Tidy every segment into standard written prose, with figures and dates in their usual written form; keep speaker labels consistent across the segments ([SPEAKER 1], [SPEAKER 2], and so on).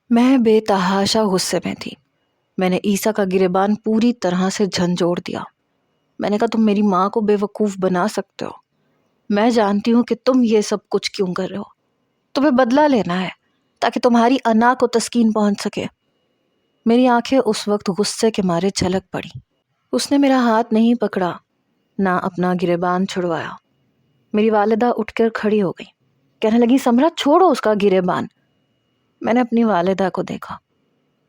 [SPEAKER 1] میں بے تحاشا غصے میں تھی۔ میں نے عیسیٰ کا گریبان پوری طرح سے جھنجھوڑ دیا۔ میں نے کہا تم میری ماں کو بے وقوف بنا سکتے ہو، میں جانتی ہوں کہ تم یہ سب کچھ کیوں کر رہے ہو، تمہیں بدلہ لینا ہے تاکہ تمہاری انا کو تسکین پہنچ سکے۔ میری آنکھیں اس وقت غصے کے مارے چھلک پڑی۔ اس نے میرا ہاتھ نہیں پکڑا، نہ اپنا گریبان چھڑوایا۔ میری والدہ اٹھ کر کھڑی ہو گئی، کہنے لگی سمرا چھوڑو اس کا گریبان۔ میں نے اپنی والدہ کو دیکھا۔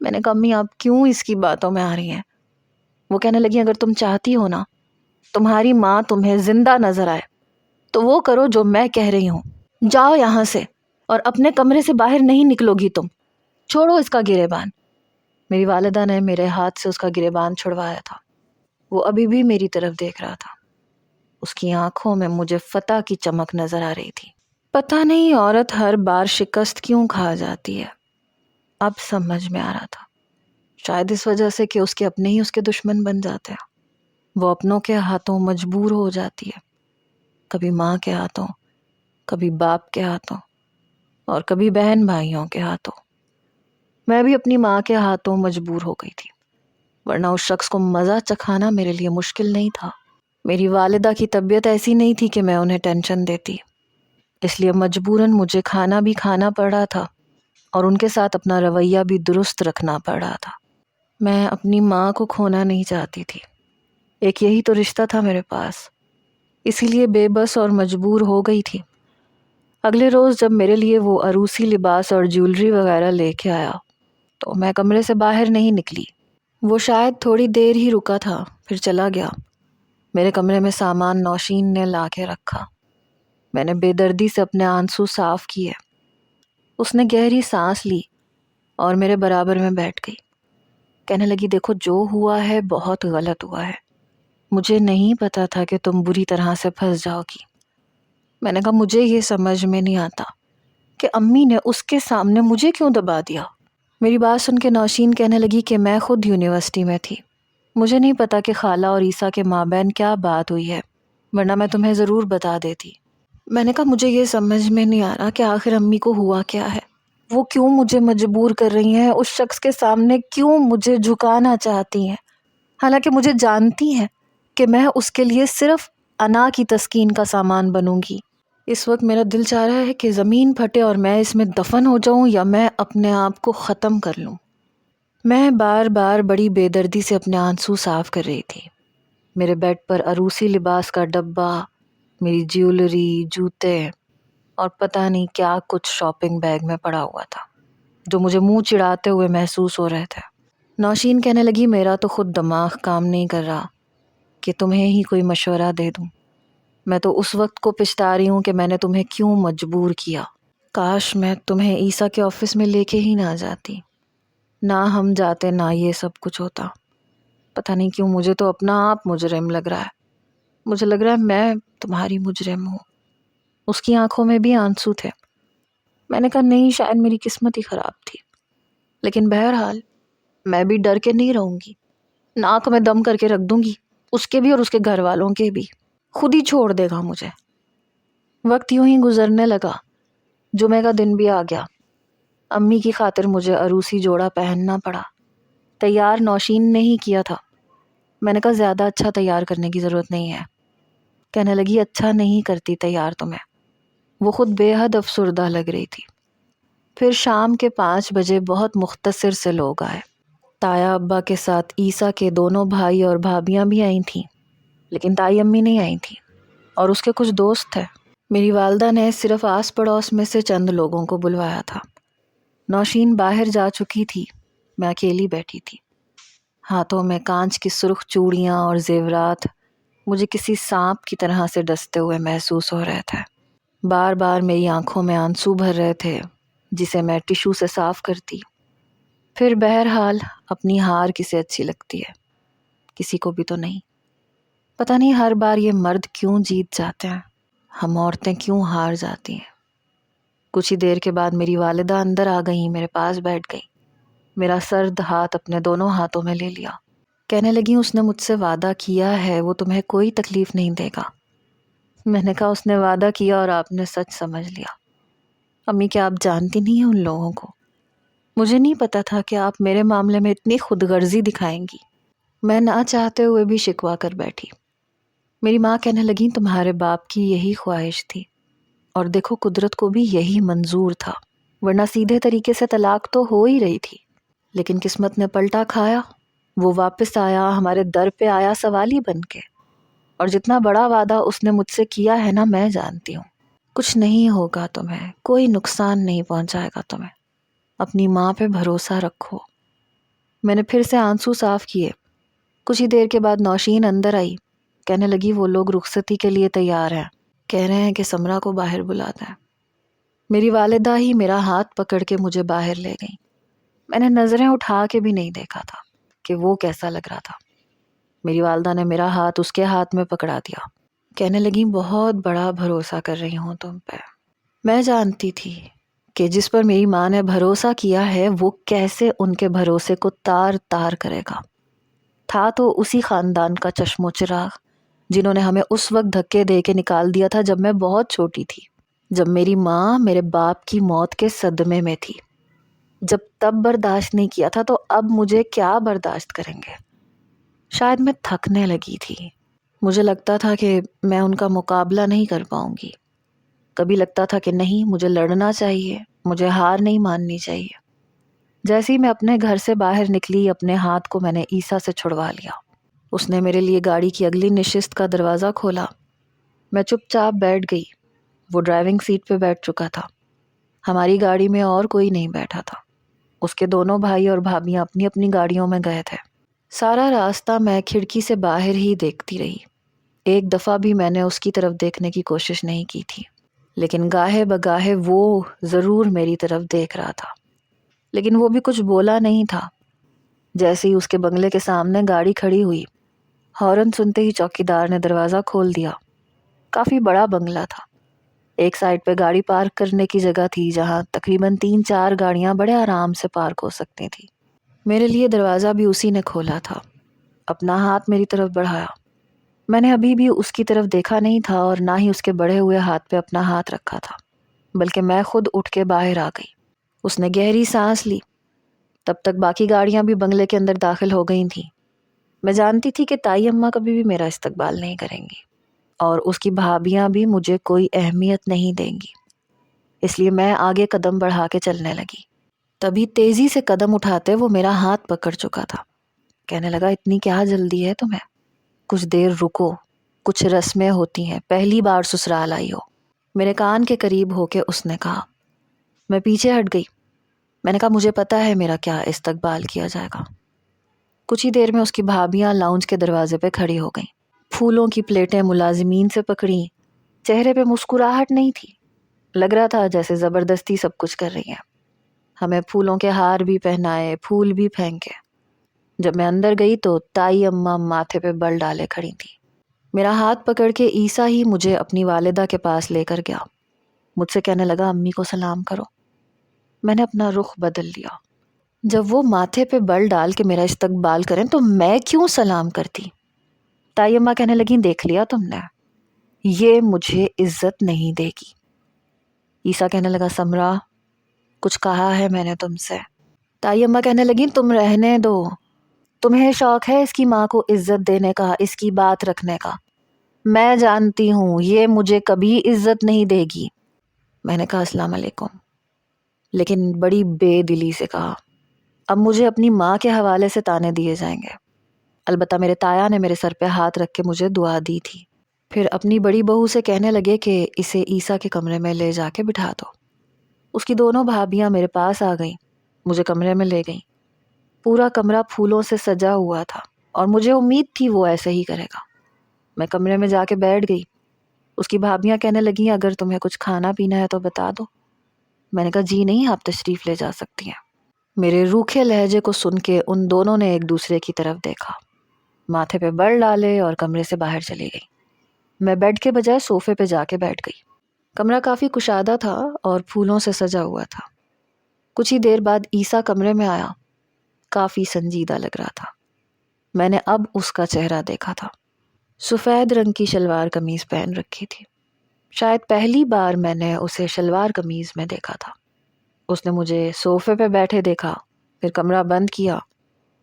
[SPEAKER 1] میں نے کہا امی آپ کیوں اس کی باتوں میں آ رہی ہیں؟ وہ کہنے لگی اگر تم چاہتی ہو نا تمہاری ماں تمہیں زندہ نظر آئے تو وہ کرو جو میں کہہ رہی ہوں، جاؤ یہاں سے اور اپنے کمرے سے باہر نہیں نکلو گی تم، چھوڑو اس کا گریبان۔ میری والدہ نے میرے ہاتھ سے اس کا گریبان چھڑوایا تھا۔ وہ ابھی بھی میری طرف دیکھ رہا تھا۔ اس کی آنکھوں میں مجھے فتح کی چمک نظر آ رہی تھی۔ پتہ نہیں عورت ہر بار شکست کیوں کھا جاتی ہے، اب سمجھ میں آ رہا تھا۔ شاید اس وجہ سے کہ اس کے اپنے ہی اس کے دشمن بن جاتے ہیں۔ وہ اپنوں کے ہاتھوں مجبور ہو جاتی ہے، کبھی ماں کے ہاتھوں، کبھی باپ کے ہاتھوں، اور کبھی بہن بھائیوں کے ہاتھوں۔ میں بھی اپنی ماں کے ہاتھوں مجبور ہو گئی تھی، ورنہ اس شخص کو مزہ چکھانا میرے لیے مشکل نہیں تھا۔ میری والدہ کی طبیعت ایسی نہیں تھی کہ میں انہیں ٹینشن دیتی، اس لیے مجبوراً مجھے کھانا بھی کھانا پڑ رہا تھا اور ان کے ساتھ اپنا رویہ بھی درست رکھنا پڑ رہا تھا۔ میں اپنی ماں کو کھونا نہیں چاہتی تھی، ایک یہی تو رشتہ تھا میرے پاس، اسی لیے بے بس اور مجبور ہو گئی تھی۔ اگلے روز جب میرے لیے وہ عروسی لباس اور جیولری وغیرہ لے کے آیا تو میں کمرے سے باہر نہیں نکلی۔ وہ شاید تھوڑی دیر ہی رکا تھا، پھر چلا گیا۔ میرے کمرے میں سامان نوشین نے لا کے رکھا۔ میں نے بے دردی سے اپنے آنسو صاف کیے۔ اس نے گہری سانس لی اور میرے برابر میں بیٹھ گئی۔ کہنے لگی دیکھو جو ہوا ہے بہت غلط ہوا ہے، مجھے نہیں پتا تھا کہ تم بری طرح سے پھنس جاؤ گی۔ میں نے کہا مجھے یہ سمجھ میں نہیں آتا کہ امی نے اس کے سامنے مجھے کیوں دبا دیا۔ میری بات سن کے نوشین کہنے لگی کہ میں خود یونیورسٹی میں تھی، مجھے نہیں پتا کہ خالہ اور عیسیٰ کے مابین کیا بات ہوئی ہے، ورنہ میں تمہیں ضرور بتا دیتی۔ میں نے کہا مجھے یہ سمجھ میں نہیں آ رہا کہ آخر امی کو ہوا کیا ہے، وہ کیوں مجھے مجبور کر رہی ہیں، اس شخص کے سامنے کیوں مجھے جھکانا چاہتی ہیں، حالانکہ مجھے جانتی ہیں کہ میں اس کے لیے صرف انا کی تسکین کا سامان بنوں گی۔ اس وقت میرا دل چاہ رہا ہے کہ زمین پھٹے اور میں اس میں دفن ہو جاؤں یا میں اپنے آپ کو ختم کر لوں۔ میں بار بار بڑی بے دردی سے اپنے آنسو صاف کر رہی تھی۔ میرے بیڈ پر عروسی لباس کا ڈبہ، میری جیولری، جوتے اور پتہ نہیں کیا کچھ شاپنگ بیگ میں پڑا ہوا تھا جو مجھے منہ چڑھاتے ہوئے محسوس ہو رہے تھے۔ نوشین کہنے لگی میرا تو خود دماغ کام نہیں کر رہا کہ تمہیں ہی کوئی مشورہ دے دوں۔ میں تو اس وقت کو پچھتا رہی ہوں کہ میں نے تمہیں کیوں مجبور کیا۔ کاش میں تمہیں عیسیٰ کے آفس میں لے کے ہی نہ جاتی، نہ ہم جاتے نہ یہ سب کچھ ہوتا۔ پتہ نہیں کیوں مجھے تو اپنا آپ مجرم لگ رہا ہے، مجھے لگ رہا ہے میں تمہاری مجرم ہوں۔ اس کی آنکھوں میں بھی آنسو تھے۔ میں نے کہا نہیں شاید میری قسمت ہی خراب تھی، لیکن بہرحال میں بھی ڈر کے نہیں رہوں گی، ناک میں دم کر کے رکھ دوں گی، اس کے بھی اور اس کے گھر والوں کے بھی، خود ہی چھوڑ دے گا مجھے۔ وقت یوں ہی گزرنے لگا، جمعہ کا دن بھی آ گیا۔ امی کی خاطر مجھے عروسی جوڑا پہننا پڑا۔ تیار نوشین نے ہی کیا تھا۔ میں نے کہا زیادہ اچھا تیار کرنے کی ضرورت نہیں ہے۔ کہنے لگی اچھا نہیں کرتی تیار تمہیں۔ وہ خود بے حد افسردہ لگ رہی تھی۔ پھر شام کے 5 بجے بہت مختصر سے لوگ آئے۔ تایا ابا کے ساتھ عیسیٰ کے دونوں بھائی اور بھابیاں بھی آئی تھیں، لیکن تائی امی نہیں آئی تھیں، اور اس کے کچھ دوست تھے۔ میری والدہ نے صرف آس پڑوس میں سے چند لوگوں کو بلوایا تھا۔ نوشین باہر جا چکی تھی، میں اکیلی بیٹھی تھی۔ ہاتھوں میں کانچ کی سرخ چوڑیاں اور زیورات مجھے کسی سانپ کی طرح سے ڈستے ہوئے محسوس ہو رہے تھے۔ بار بار میری آنکھوں میں آنسو بھر رہے تھے جسے میں ٹیشو سے صاف کرتی۔ پھر بہرحال اپنی ہار کسے اچھی لگتی ہے، کسی کو بھی تو نہیں۔ پتہ نہیں ہر بار یہ مرد کیوں جیت جاتے ہیں، ہم عورتیں کیوں ہار جاتی ہیں۔ کچھ ہی دیر کے بعد میری والدہ اندر آ گئیں، میرے پاس بیٹھ گئیں، میرا سرد ہاتھ اپنے دونوں ہاتھوں میں لے لیا۔ کہنے لگی اس نے مجھ سے وعدہ کیا ہے وہ تمہیں کوئی تکلیف نہیں دے گا۔ میں نے کہا اس نے وعدہ کیا اور آپ نے سچ سمجھ لیا۔ امی کیا آپ جانتی نہیں ہیں ان لوگوں کو؟ مجھے نہیں پتا تھا کہ آپ میرے معاملے میں اتنی خود غرضی دکھائیں گی۔ میں نہ چاہتے ہوئے بھی شکوا کر بیٹھی۔ میری ماں کہنے لگیں تمہارے باپ کی یہی خواہش تھی، اور دیکھو قدرت کو بھی یہی منظور تھا، ورنہ سیدھے طریقے سے طلاق تو ہو ہی رہی تھی، لیکن قسمت نے پلٹا کھایا۔ وہ واپس آیا، ہمارے در پہ آیا سوالی بن کے، اور جتنا بڑا وعدہ اس نے مجھ سے کیا ہے نا، میں جانتی ہوں کچھ نہیں ہوگا تمہیں، کوئی نقصان نہیں پہنچائے گا تمہیں، اپنی ماں پہ بھروسہ رکھو۔ میں نے پھر سے آنسو صاف کیے۔ کچھ ہی دیر کے بعد نوشین اندر آئی، کہنے لگی وہ لوگ رخصتی کے لیے تیار ہیں، کہہ رہے ہیں کہ سمرا کو باہر بلاتا ہے۔ میری والدہ ہی میرا ہاتھ پکڑ کے مجھے باہر لے گئی۔ میں نے نظریں اٹھا کے بھی نہیں دیکھا تھا کہ وہ کیسا لگ رہا تھا۔ میری والدہ نے میرا ہاتھ اس کے ہاتھ میں پکڑا دیا، کہنے لگی بہت بڑا بھروسہ کر رہی ہوں تم پہ۔ میں جانتی تھی کہ جس پر میری ماں نے بھروسہ کیا ہے وہ کیسے ان کے بھروسے کو تار تار کرے گا۔ تھا تو اسی خاندان کا چشم و چراغ جنہوں نے ہمیں اس وقت دھکے دے کے نکال دیا تھا جب میں بہت چھوٹی تھی، جب میری ماں میرے باپ کی موت کے صدمے میں تھی۔ جب تب برداشت نہیں کیا تھا تو اب مجھے کیا برداشت کریں گے؟ شاید میں تھکنے لگی تھی۔ مجھے لگتا تھا کہ میں ان کا مقابلہ نہیں کر پاؤں گی۔ کبھی لگتا تھا کہ نہیں، مجھے لڑنا چاہیے، مجھے ہار نہیں ماننی چاہیے۔ جیسے ہی میں اپنے گھر سے باہر نکلی، اپنے ہاتھ کو میں نے عیسیٰ سے چھڑوا لیا۔ اس نے میرے لیے گاڑی کی اگلی نشست کا دروازہ کھولا۔ میں چپ چاپ بیٹھ گئی۔ وہ ڈرائیونگ سیٹ پہ بیٹھ چکا تھا۔ ہماری گاڑی میں اور کوئی نہیں بیٹھا تھا۔ اس کے دونوں بھائی اور بھابیاں اپنی اپنی گاڑیوں میں گئے تھے۔ سارا راستہ میں کھڑکی سے باہر ہی دیکھتی رہی۔ ایک دفعہ بھی میں نے اس کی طرف دیکھنے کی کوشش نہیں کی تھی، لیکن گاہے بگاہے وہ ضرور میری طرف دیکھ رہا تھا، لیکن وہ بھی کچھ بولا نہیں تھا۔ جیسے ہی اس کے بنگلے کے سامنے گاڑی کھڑی ہوئی، ہارن سنتے ہی چوکیدار نے دروازہ کھول دیا۔ کافی بڑا بنگلہ تھا۔ ایک سائڈ پہ گاڑی پارک کرنے کی جگہ تھی جہاں تقریباً 3-4 گاڑیاں بڑے آرام سے پارک ہو سکتی تھی۔ میرے لیے دروازہ بھی اسی نے کھولا تھا۔ اپنا ہاتھ میری طرف بڑھایا۔ میں نے ابھی بھی اس کی طرف دیکھا نہیں تھا اور نہ ہی اس کے بڑھے ہوئے ہاتھ پہ اپنا ہاتھ رکھا تھا، بلکہ میں خود اٹھ کے باہر آ گئی۔ اس نے گہری سانس لی۔ تب تک باقی گاڑیاں بھی بنگلے کے اندر داخل ہو گئی تھیں۔ میں جانتی تھی کہ تائی اماں کبھی بھی میرا استقبال نہیں کریں گی، اور اس کی بھابیاں بھی مجھے کوئی اہمیت نہیں دیں گی، اس لیے میں آگے قدم بڑھا کے چلنے لگی۔ تبھی تیزی سے قدم اٹھاتے وہ میرا ہاتھ پکڑ چکا تھا۔ کہنے لگا اتنی کیا جلدی ہے تمہیں؟ کچھ دیر رکو، کچھ رسمیں ہوتی ہیں، پہلی بار سسرال آئی ہو۔ میرے کان کے قریب ہو کے اس نے کہا۔ میں پیچھے ہٹ گئی۔ میں نے کہا مجھے پتا ہے میرا کیا استقبال کیا جائے گا۔ کچھ ہی دیر میں اس کی بھابیاں لاؤنج کے دروازے پہ کھڑی ہو گئیں۔ پھولوں کی پلیٹیں ملازمین سے پکڑیں۔ چہرے پہ مسکراہٹ نہیں تھی، لگ رہا تھا جیسے زبردستی سب کچھ کر رہی ہیں۔ ہمیں پھولوں کے ہار بھی پہنائے، پھول بھی پھینکے۔ جب میں اندر گئی تو تائی اماں ماتھے پہ بل ڈالے کھڑی تھی۔ میرا ہاتھ پکڑ کے عیسیٰ ہی مجھے اپنی والدہ کے پاس لے کر گیا۔ مجھ سے کہنے لگا امی کو سلام کرو۔ میں نے اپنا رخ بدل لیا۔ جب وہ ماتھے پہ بل ڈال کے میرا استقبال کریں تو میں کیوں سلام کرتی؟ تائی اماں کہنے لگیں دیکھ لیا تم نے، یہ مجھے عزت نہیں دے گی۔ عیسیٰ کہنے لگا سمرا، کچھ کہا ہے میں نے تم سے؟ تائی اماں کہنے لگیں تم رہنے دو، تمہیں شوق ہے اس کی ماں کو عزت دینے کا، اس کی بات رکھنے کا، میں جانتی ہوں یہ مجھے کبھی عزت نہیں دے گی۔ میں نے کہا السلام علیکم، لیکن بڑی بے دلی سے کہا۔ اب مجھے اپنی ماں کے حوالے سے تانے دیے جائیں گے۔ البتہ میرے تایا نے میرے سر پہ ہاتھ رکھ کے مجھے دعا دی تھی۔ پھر اپنی بڑی بہو سے کہنے لگے کہ اسے عیسیٰ کے کمرے میں لے جا کے بٹھا دو۔ اس کی دونوں بھابیاں میرے پاس آ گئیں، مجھے کمرے میں لے گئیں۔ پورا کمرہ پھولوں سے سجا ہوا تھا اور مجھے امید تھی وہ ایسے ہی کرے گا۔ میں کمرے میں جا کے بیٹھ گئی۔ اس کی بھابیاں کہنے لگیں اگر تمہیں کچھ کھانا پینا ہے تو بتا دو۔ میں نے کہا جی نہیں، آپ تشریف لے جا سکتی ہیں۔ میرے روکھے لہجے کو سن کے ان دونوں نے ایک دوسرے کی طرف دیکھا، ماتھے پہ بل ڈالے اور کمرے سے باہر چلی گئی۔ میں بیڈ کے بجائے صوفے پہ جا کے بیٹھ گئی۔ کمرہ کافی کشادہ تھا اور پھولوں سے سجا ہوا تھا۔ کچھ ہی دیر بعد عیسیٰ کمرے میں آیا۔ کافی سنجیدہ لگ رہا تھا۔ میں نے اب اس کا چہرہ دیکھا تھا۔ سفید رنگ کی شلوار قمیض پہن رکھی تھی۔ شاید پہلی بار میں نے اسے شلوار قمیض میں دیکھا تھا۔ اس نے مجھے صوفے پہ بیٹھے دیکھا، پھر کمرہ بند کیا،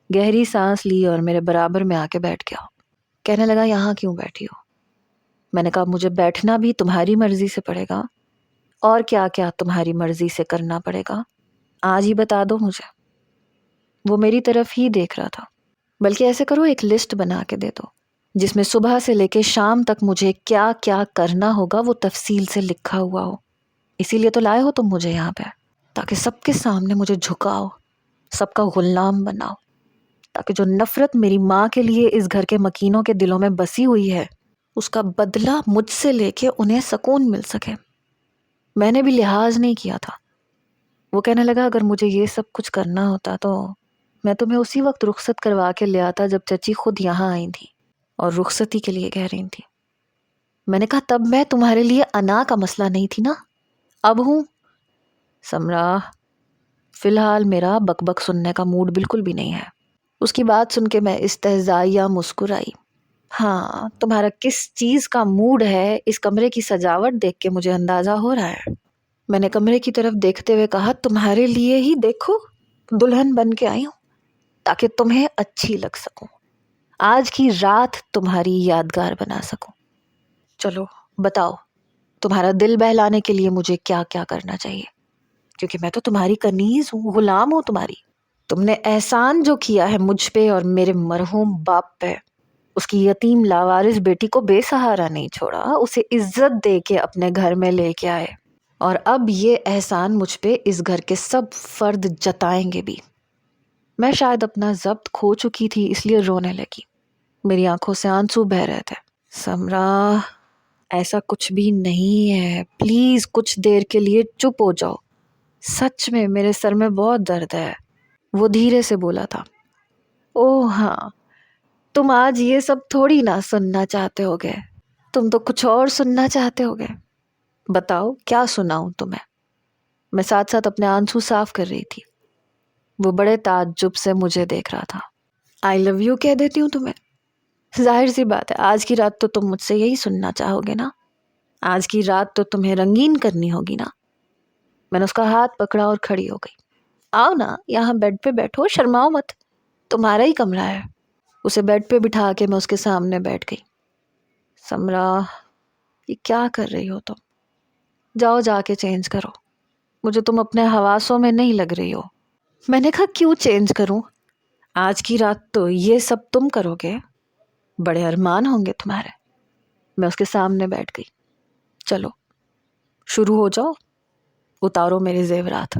[SPEAKER 1] گہری سانس لی اور میرے برابر میں آ کے بیٹھ گیا۔ کہنے لگا یہاں کیوں بیٹھی ہو؟ میں نے کہا مجھے بیٹھنا بھی تمہاری مرضی سے پڑے گا، اور کیا کیا تمہاری مرضی سے کرنا پڑے گا، آج ہی بتا دو مجھے۔ وہ میری طرف ہی دیکھ رہا تھا۔ بلکہ ایسے کرو، ایک لسٹ بنا کے دے دو جس میں صبح سے لے کے شام تک مجھے کیا کیا کرنا ہوگا وہ تفصیل سے لکھا ہوا ہو۔ اسی لیے تو لائے ہو تم مجھے یہاں پہ، تاکہ سب کے سامنے مجھے جھکاؤ، سب کا غلام بناؤ، تاکہ جو نفرت میری ماں کے لیے اس گھر کے مکینوں کے دلوں میں بسی ہوئی ہے اس کا بدلہ مجھ سے لے کے انہیں سکون مل سکے۔ میں نے بھی لحاظ نہیں کیا تھا۔ وہ کہنے لگا اگر مجھے یہ سب کچھ کرنا ہوتا تو میں تمہیں اسی وقت رخصت کروا کے لے آتا جب چچی خود یہاں آئی تھی اور رخصتی کے لیے کہہ رہی تھی۔ میں نے کہا تب میں تمہارے لیے انا کا مسئلہ نہیں تھی نا، اب ہوں۔ سمرا، فی الحال میرا بک بک سننے کا موڈ بالکل بھی نہیں ہے۔ اس کی بات سن کے میں استہزائیہ مسکرائی۔ ہاں، تمہارا کس چیز کا موڈ ہے اس کمرے کی سجاوٹ دیکھ کے مجھے اندازہ ہو رہا ہے۔ میں نے کمرے کی طرف دیکھتے ہوئے کہا تمہارے لیے ہی دیکھو دلہن بن کے آئی ہوں، تاکہ تمہیں اچھی لگ سکوں، آج کی رات تمہاری یادگار بنا سکوں۔ چلو بتاؤ، تمہارا دل بہلانے کے لیے مجھے کیا کیا کرنا چاہیے، کیونکہ میں تو تمہاری کنیز ہوں، غلام ہوں تمہاری۔ تم نے احسان جو کیا ہے مجھ پہ اور میرے مرحوم باپ پہ، اس کی یتیم لاوارث بیٹی کو بے سہارا نہیں چھوڑا، اسے عزت دے کے اپنے گھر میں لے کے آئے، اور اب یہ احسان مجھ پہ اس گھر کے سب فرد جتائیں گے بھی۔ میں شاید اپنا ضبط کھو چکی تھی، اس لیے رونے لگی۔ میری آنکھوں سے آنسو بہہ رہے تھے۔ سمرا، ایسا کچھ بھی نہیں ہے، پلیز کچھ دیر کے لیے چپ ہو جاؤ، سچ میں میرے سر میں بہت درد ہے۔ وہ دھیرے سے بولا تھا۔ اوہ ہاں، تم آج یہ سب تھوڑی نہ سننا چاہتے ہوگے، تم تو کچھ اور سننا چاہتے ہوگے۔ بتاؤ کیا سناؤں تمہیں؟ میں ساتھ ساتھ اپنے آنسو صاف کر رہی تھی۔ وہ بڑے تعجب سے مجھے دیکھ رہا تھا۔ آئی لو یو کہہ دیتی ہوں تمہیں، ظاہر سی بات ہے آج کی رات تو تم مجھ سے یہی سننا چاہو گے نا، آج کی رات تو تمہیں رنگین کرنی ہوگی نا۔ میں نے اس کا ہاتھ پکڑا اور کھڑی ہو گئی۔ آؤ نا یہاں بیڈ پہ بیٹھو، شرماؤ مت، تمہارا ہی کمرہ ہے۔ اسے بیڈ پہ بٹھا کے میں اس کے سامنے بیٹھ گئی۔ سمرا، یہ کیا کر رہی ہو تم؟ جاؤ جا کے چینج کرو، مجھے تم اپنے حواسوں میں نہیں لگ رہی ہو۔ میں نے کہا کیوں چینج کروں؟ آج کی رات تو یہ سب تم کرو گے، بڑے ارمان ہوں گے تمہارے۔ میں اس کے سامنے بیٹھ گئی۔ چلو شروع ہو جاؤ، اتارو میرے زیورات،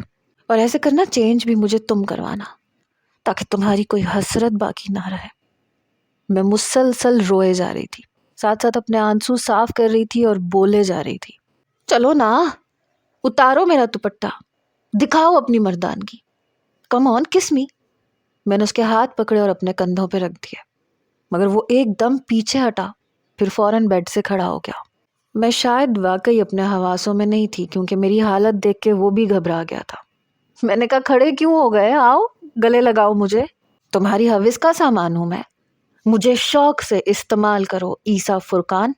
[SPEAKER 1] اور ایسے کرنا چینج بھی مجھے تم کروانا، تاکہ تمہاری کوئی حسرت باقی نہ رہے۔ میں مسلسل روئے جا رہی تھی، ساتھ ساتھ اپنے آنسو صاف کر رہی تھی اور بولے جا رہی تھی۔ چلو نا، اتارو میرا دوپٹہ، دکھاؤ اپنی مردانگی، کم آن کس می۔ میں نے اس کے ہاتھ پکڑے اور اپنے کندھوں پہ رکھ دیے، مگر وہ ایک دم پیچھے ہٹا، پھر فوراً بیڈ سے کھڑا ہو گیا۔ میں شاید واقعی اپنے حواسوں میں نہیں تھی، کیونکہ میری حالت دیکھ کے وہ بھی گھبرا گیا تھا۔ میں نے کہا کھڑے کیوں ہو گئے، آؤ گلے لگاؤ مجھے، تمہاری حوث کا سامان ہوں میں، مجھے شوق سے استعمال کرو عیسیٰ فرقان،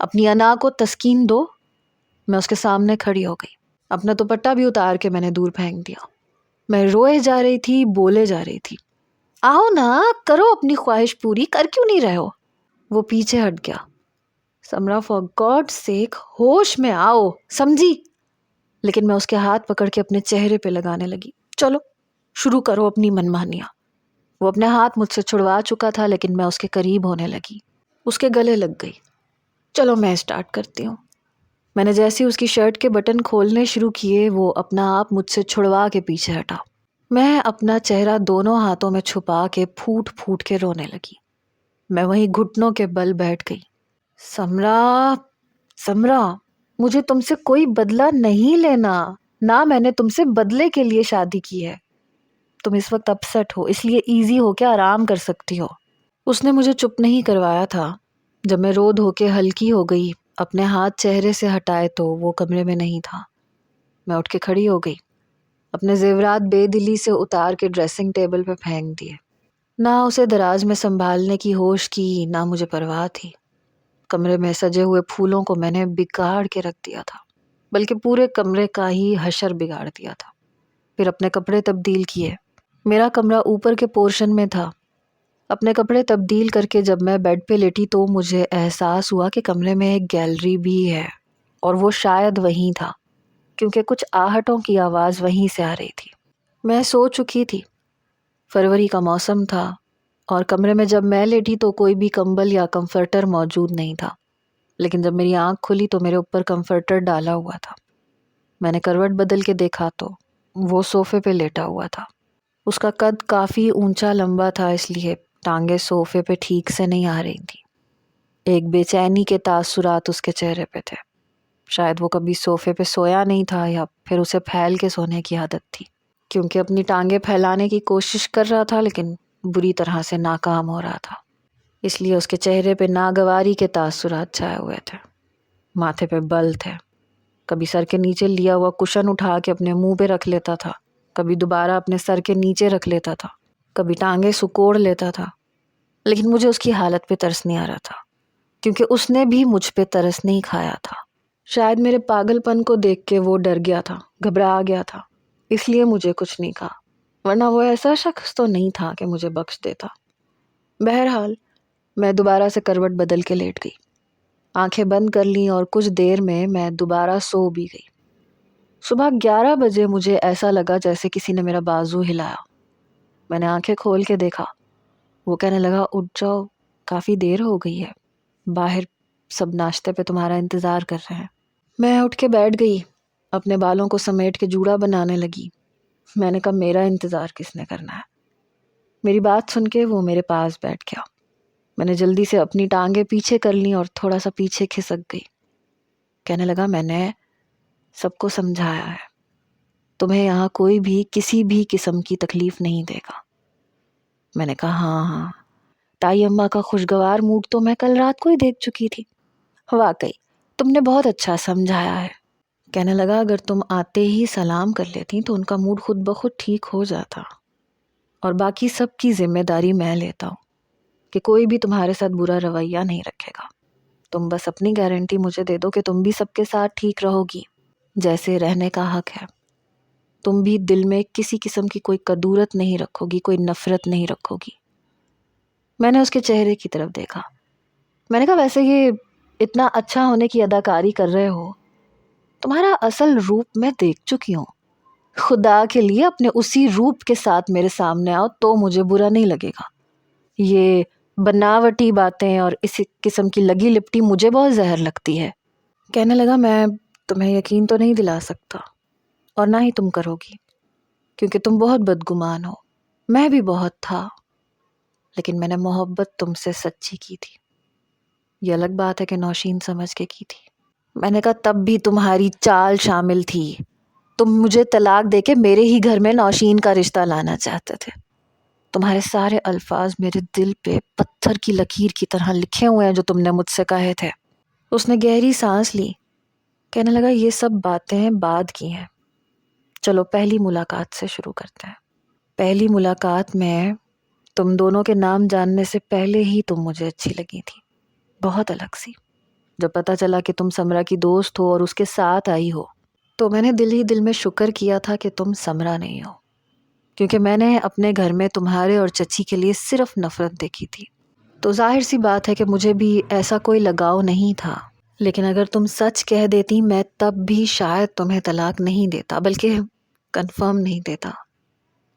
[SPEAKER 1] اپنی انا کو تسکین دو۔ میں اس کے سامنے کھڑی ہو گئی، اپنا دوپٹہ بھی اتار کے میں نے دور پھینک دیا۔ میں روئے جا رہی تھی، بولے جا رہی تھی، آؤ نا کرو اپنی خواہش پوری، کر کیوں نہیں رہے ہو؟ وہ پیچھے ہٹ گیا۔ سمرا فار گاڈ سیک، ہوش میں آؤ، سمجھی؟ لیکن میں اس کے ہاتھ پکڑ کے اپنے چہرے پہ لگانے لگی۔ چلو شروع کرو اپنی منمانیاں۔ وہ اپنے ہاتھ مجھ سے چھڑوا چکا تھا، لیکن میں اس کے قریب ہونے لگی، اس کے گلے لگ گئی۔ چلو میں اسٹارٹ کرتی ہوں۔ میں نے جیسے اس کی شرٹ کے بٹن کھولنے شروع کیے، وہ اپنا آپ مجھ سے چھڑوا کے پیچھے ہٹا۔ میں اپنا چہرہ دونوں ہاتھوں میں چھپا کے پھوٹ پھوٹ کے رونے لگی۔ میں وہیں گھٹنوں کے بل بیٹھ گئی۔ سمرا، سمرا، مجھے تم سے کوئی بدلہ نہیں لینا، نہ میں نے تم سے بدلے کے لیے شادی کی ہے۔ تم اس وقت اپسٹ ہو، اس لیے ایزی ہو کے آرام کر سکتی ہو۔ اس نے مجھے چپ نہیں کروایا تھا۔ جب میں رو دھو کے ہلکی ہو گئی، اپنے ہاتھ چہرے سے ہٹائے تو وہ کمرے میں نہیں تھا۔ میں اٹھ کے کھڑی ہو گئی، اپنے زیورات بے دلی سے اتار کے ڈریسنگ ٹیبل پہ پھینک دیے۔ نہ اسے دراز میں سنبھالنے کی ہوش کی، نہ مجھے پرواہ تھی۔ کمرے میں سجے ہوئے پھولوں کو میں نے بگاڑ کے رکھ دیا تھا، بلکہ پورے کمرے کا ہی حشر بگاڑ دیا تھا۔ پھر اپنے کپڑے تبدیل کیے۔ میرا کمرہ اوپر کے پورشن میں تھا۔ اپنے کپڑے تبدیل کر کے جب میں بیڈ پہ لیٹی تو مجھے احساس ہوا کہ کمرے میں ایک گیلری بھی ہے، اور وہ شاید وہیں تھا، کیونکہ کچھ آہٹوں کی آواز وہیں سے آ رہی تھی۔ میں سو چکی تھی، فروری کا موسم تھا، اور کمرے میں جب میں لیٹی تو کوئی بھی کمبل یا کمفرٹر موجود نہیں تھا، لیکن جب میری آنکھ کھلی تو میرے اوپر کمفرٹر ڈالا ہوا تھا۔ میں نے کروٹ بدل کے دیکھا تو وہ صوفے پہ لیٹا ہوا تھا۔ اس کا قد کافی اونچا لمبا تھا، اس لیے ٹانگیں صوفے پہ ٹھیک سے نہیں آ رہی تھی۔ ایک بے چینی کے تاثرات اس کے چہرے پہ تھے۔ شاید وہ کبھی صوفے پہ سویا نہیں تھا، یا پھر اسے پھیل کے سونے کی عادت تھی، کیونکہ اپنی ٹانگیں پھیلانے کی کوشش کر رہا تھا لیکن بری طرح سے ناکام ہو رہا تھا، اس لیے اس کے چہرے پہ ناگواری کے تاثرات چھائے ہوئے تھے۔ ماتھے پہ بل تھے، کبھی سر کے نیچے لیا ہوا کشن اٹھا کے اپنے منہ پہ رکھ لیتا تھا، کبھی دوبارہ اپنے سر کے نیچے رکھ لیتا تھا، کبھی ٹانگیں سکوڑ لیتا تھا، لیکن مجھے اس کی حالت پہ ترس نہیں آ رہا تھا، کیونکہ اس نے بھی مجھ پہ ترس نہیں کھایا تھا۔ شاید میرے پاگل پن کو دیکھ کے وہ ڈر گیا تھا، گھبرا گیا تھا، اس لیے مجھے کچھ نہیں کہا، ورنہ وہ ایسا شخص تو نہیں تھا کہ مجھے بخش دیتا۔ بہرحال میں دوبارہ سے کروٹ بدل کے لیٹ گئی، آنکھیں بند کر لیں، اور کچھ دیر میں دوبارہ سو بھی گئی۔ صبح 11 بجے مجھے ایسا لگا جیسے کسی نے میرا بازو ہلایا۔ میں نے آنکھیں کھول کے دیکھا، وہ کہنے لگا اٹھ جاؤ، کافی دیر ہو گئی ہے، باہر سب ناشتے پہ تمہارا انتظار کر رہے ہیں۔ میں اٹھ کے بیٹھ گئی، اپنے بالوں کو سمیٹ کے جوڑا بنانے لگی۔ میں نے کہا میرا انتظار کس نے کرنا ہے؟ میری بات سن کے وہ میرے پاس بیٹھ گیا۔ میں نے جلدی سے اپنی ٹانگیں پیچھے کر لیں اور تھوڑا سا پیچھے کھسک گئی۔ کہنے لگا میں نے سب کو سمجھایا ہے، تمہیں یہاں کوئی بھی کسی بھی قسم کی تکلیف نہیں دے گا۔ میں نے کہا ہاں، تائی اماں کا خوشگوار موڈ تو میں کل رات کو ہی دیکھ چکی تھی۔ واقعی تم نے بہت اچھا سمجھایا ہے۔ کہنے لگا اگر تم آتے ہی سلام کر لیتی تو ان کا موڈ خود بخود ٹھیک ہو جاتا، اور باقی سب کی ذمہ داری میں لیتا ہوں کہ کوئی بھی تمہارے ساتھ برا رویہ نہیں رکھے گا۔ تم بس اپنی گارنٹی مجھے دے دو کہ تم بھی سب کے ساتھ ٹھیک رہو گی جیسے رہنے کا حق ہے۔ تم بھی دل میں کسی قسم کی کوئی کدورت نہیں رکھو گی، کوئی نفرت نہیں رکھو گی۔ میں نے اس کے چہرے کی طرف دیکھا۔ میں نے کہا ویسے یہ اتنا اچھا ہونے کی اداکاری کر رہے ہو، تمہارا اصل روپ میں دیکھ چکی ہوں، خدا کے لیے اپنے اسی روپ کے ساتھ میرے سامنے آؤ تو مجھے برا نہیں لگے گا۔ یہ بناوٹی باتیں اور اس قسم کی لگی لپٹی مجھے بہت زہر لگتی ہے۔ کہنے لگا میں تمہیں یقین تو نہیں دلا سکتا، اور نہ ہی تم کرو گی، کیونکہ تم بہت بدگمان ہو، میں بھی بہت تھا، لیکن میں نے محبت تم سے سچی کی تھی۔ یہ الگ بات ہے کہ نوشین سمجھ کے کی تھی۔ میں نے کہا تب بھی تمہاری چال شامل تھی، تم مجھے طلاق دے کے میرے ہی گھر میں نوشین کا رشتہ لانا چاہتے تھے۔ تمہارے سارے الفاظ میرے دل پہ پتھر کی لکیر کی طرح لکھے ہوئے ہیں جو تم نے مجھ سے کہے تھے۔ اس نے گہری سانس لی، کہنے لگا یہ سب باتیں بعد کی ہیں، چلو پہلی ملاقات سے شروع کرتے ہیں۔ پہلی ملاقات میں تم دونوں کے نام جاننے سے پہلے ہی تم مجھے اچھی لگی تھی، بہت الگ سی۔ جب پتہ چلا کہ تم سمرا کی دوست ہو اور اس کے ساتھ آئی ہو تو میں نے دل ہی دل میں شکر کیا تھا کہ تم سمرا نہیں ہو، کیونکہ میں نے اپنے گھر میں تمہارے اور چچی کے لیے صرف نفرت دیکھی تھی۔ تو ظاہر سی بات ہے کہ مجھے بھی ایسا کوئی لگاؤ نہیں تھا، لیکن اگر تم سچ کہہ دیتی میں تب بھی شاید تمہیں طلاق نہیں دیتا، بلکہ کنفرم نہیں دیتا،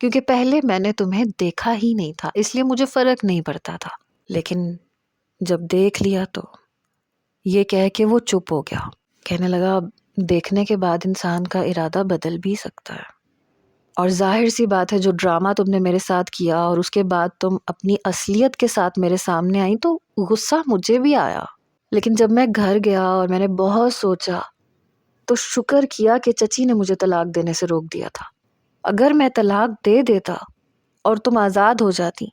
[SPEAKER 1] کیونکہ پہلے میں نے تمہیں دیکھا ہی نہیں تھا، اس لیے مجھے فرق نہیں پڑتا تھا۔ لیکن جب دیکھ لیا تو یہ کہہ کے وہ چپ ہو گیا۔ کہنے لگا دیکھنے کے بعد انسان کا ارادہ بدل بھی سکتا ہے، اور ظاہر سی بات ہے جو ڈرامہ تم نے میرے ساتھ کیا اور اس کے بعد تم اپنی اصلیت کے ساتھ میرے سامنے آئی تو غصہ مجھے بھی آیا، لیکن جب میں گھر گیا اور میں نے بہت سوچا تو شکر کیا کہ چچی نے مجھے طلاق دینے سے روک دیا تھا۔ اگر میں طلاق دے دیتا اور تم آزاد ہو جاتی،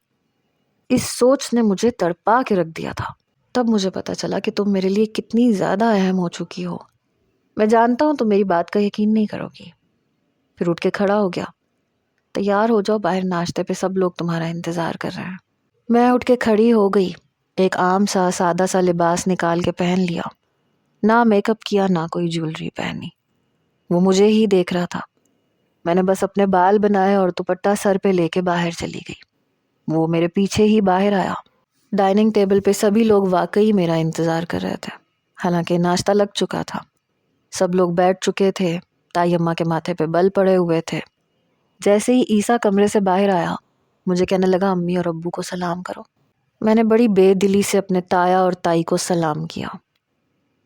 [SPEAKER 1] اس سوچ نے مجھے تڑپا کے رکھ دیا تھا۔ تب مجھے پتا چلا کہ تم میرے لیے کتنی زیادہ اہم ہو چکی ہو۔ میں جانتا ہوں تم میری بات کا یقین نہیں کرو گی۔ پھر اٹھ کے کھڑا ہو گیا، تیار ہو جاؤ، باہر ناشتے پہ سب لوگ تمہارا انتظار کر رہے ہیں۔ میں اٹھ کے کھڑی ہو گئی، ایک عام سا سادہ سا لباس نکال کے پہن لیا، نہ میک اپ کیا نہ کوئی جیولری پہنی۔ وہ مجھے ہی دیکھ رہا تھا، میں نے بس اپنے بال بنائے اور دوپٹہ سر پہ لے کے باہر چلی گئی۔ وہ میرے پیچھے ہی باہر آیا۔ ڈائننگ ٹیبل پہ سبھی لوگ واقعی میرا انتظار کر رہے تھے، حالانکہ ناشتہ لگ چکا تھا۔ سب لوگ بیٹھ چکے تھے، تائی اماں کے ماتھے پہ بل پڑے ہوئے تھے۔ جیسے ہی عیسیٰ کمرے سے باہر آیا، مجھے کہنے لگا امی اور ابو کو سلام کرو۔ میں نے بڑی بے دلی سے اپنے تایا اور تائی کو سلام کیا۔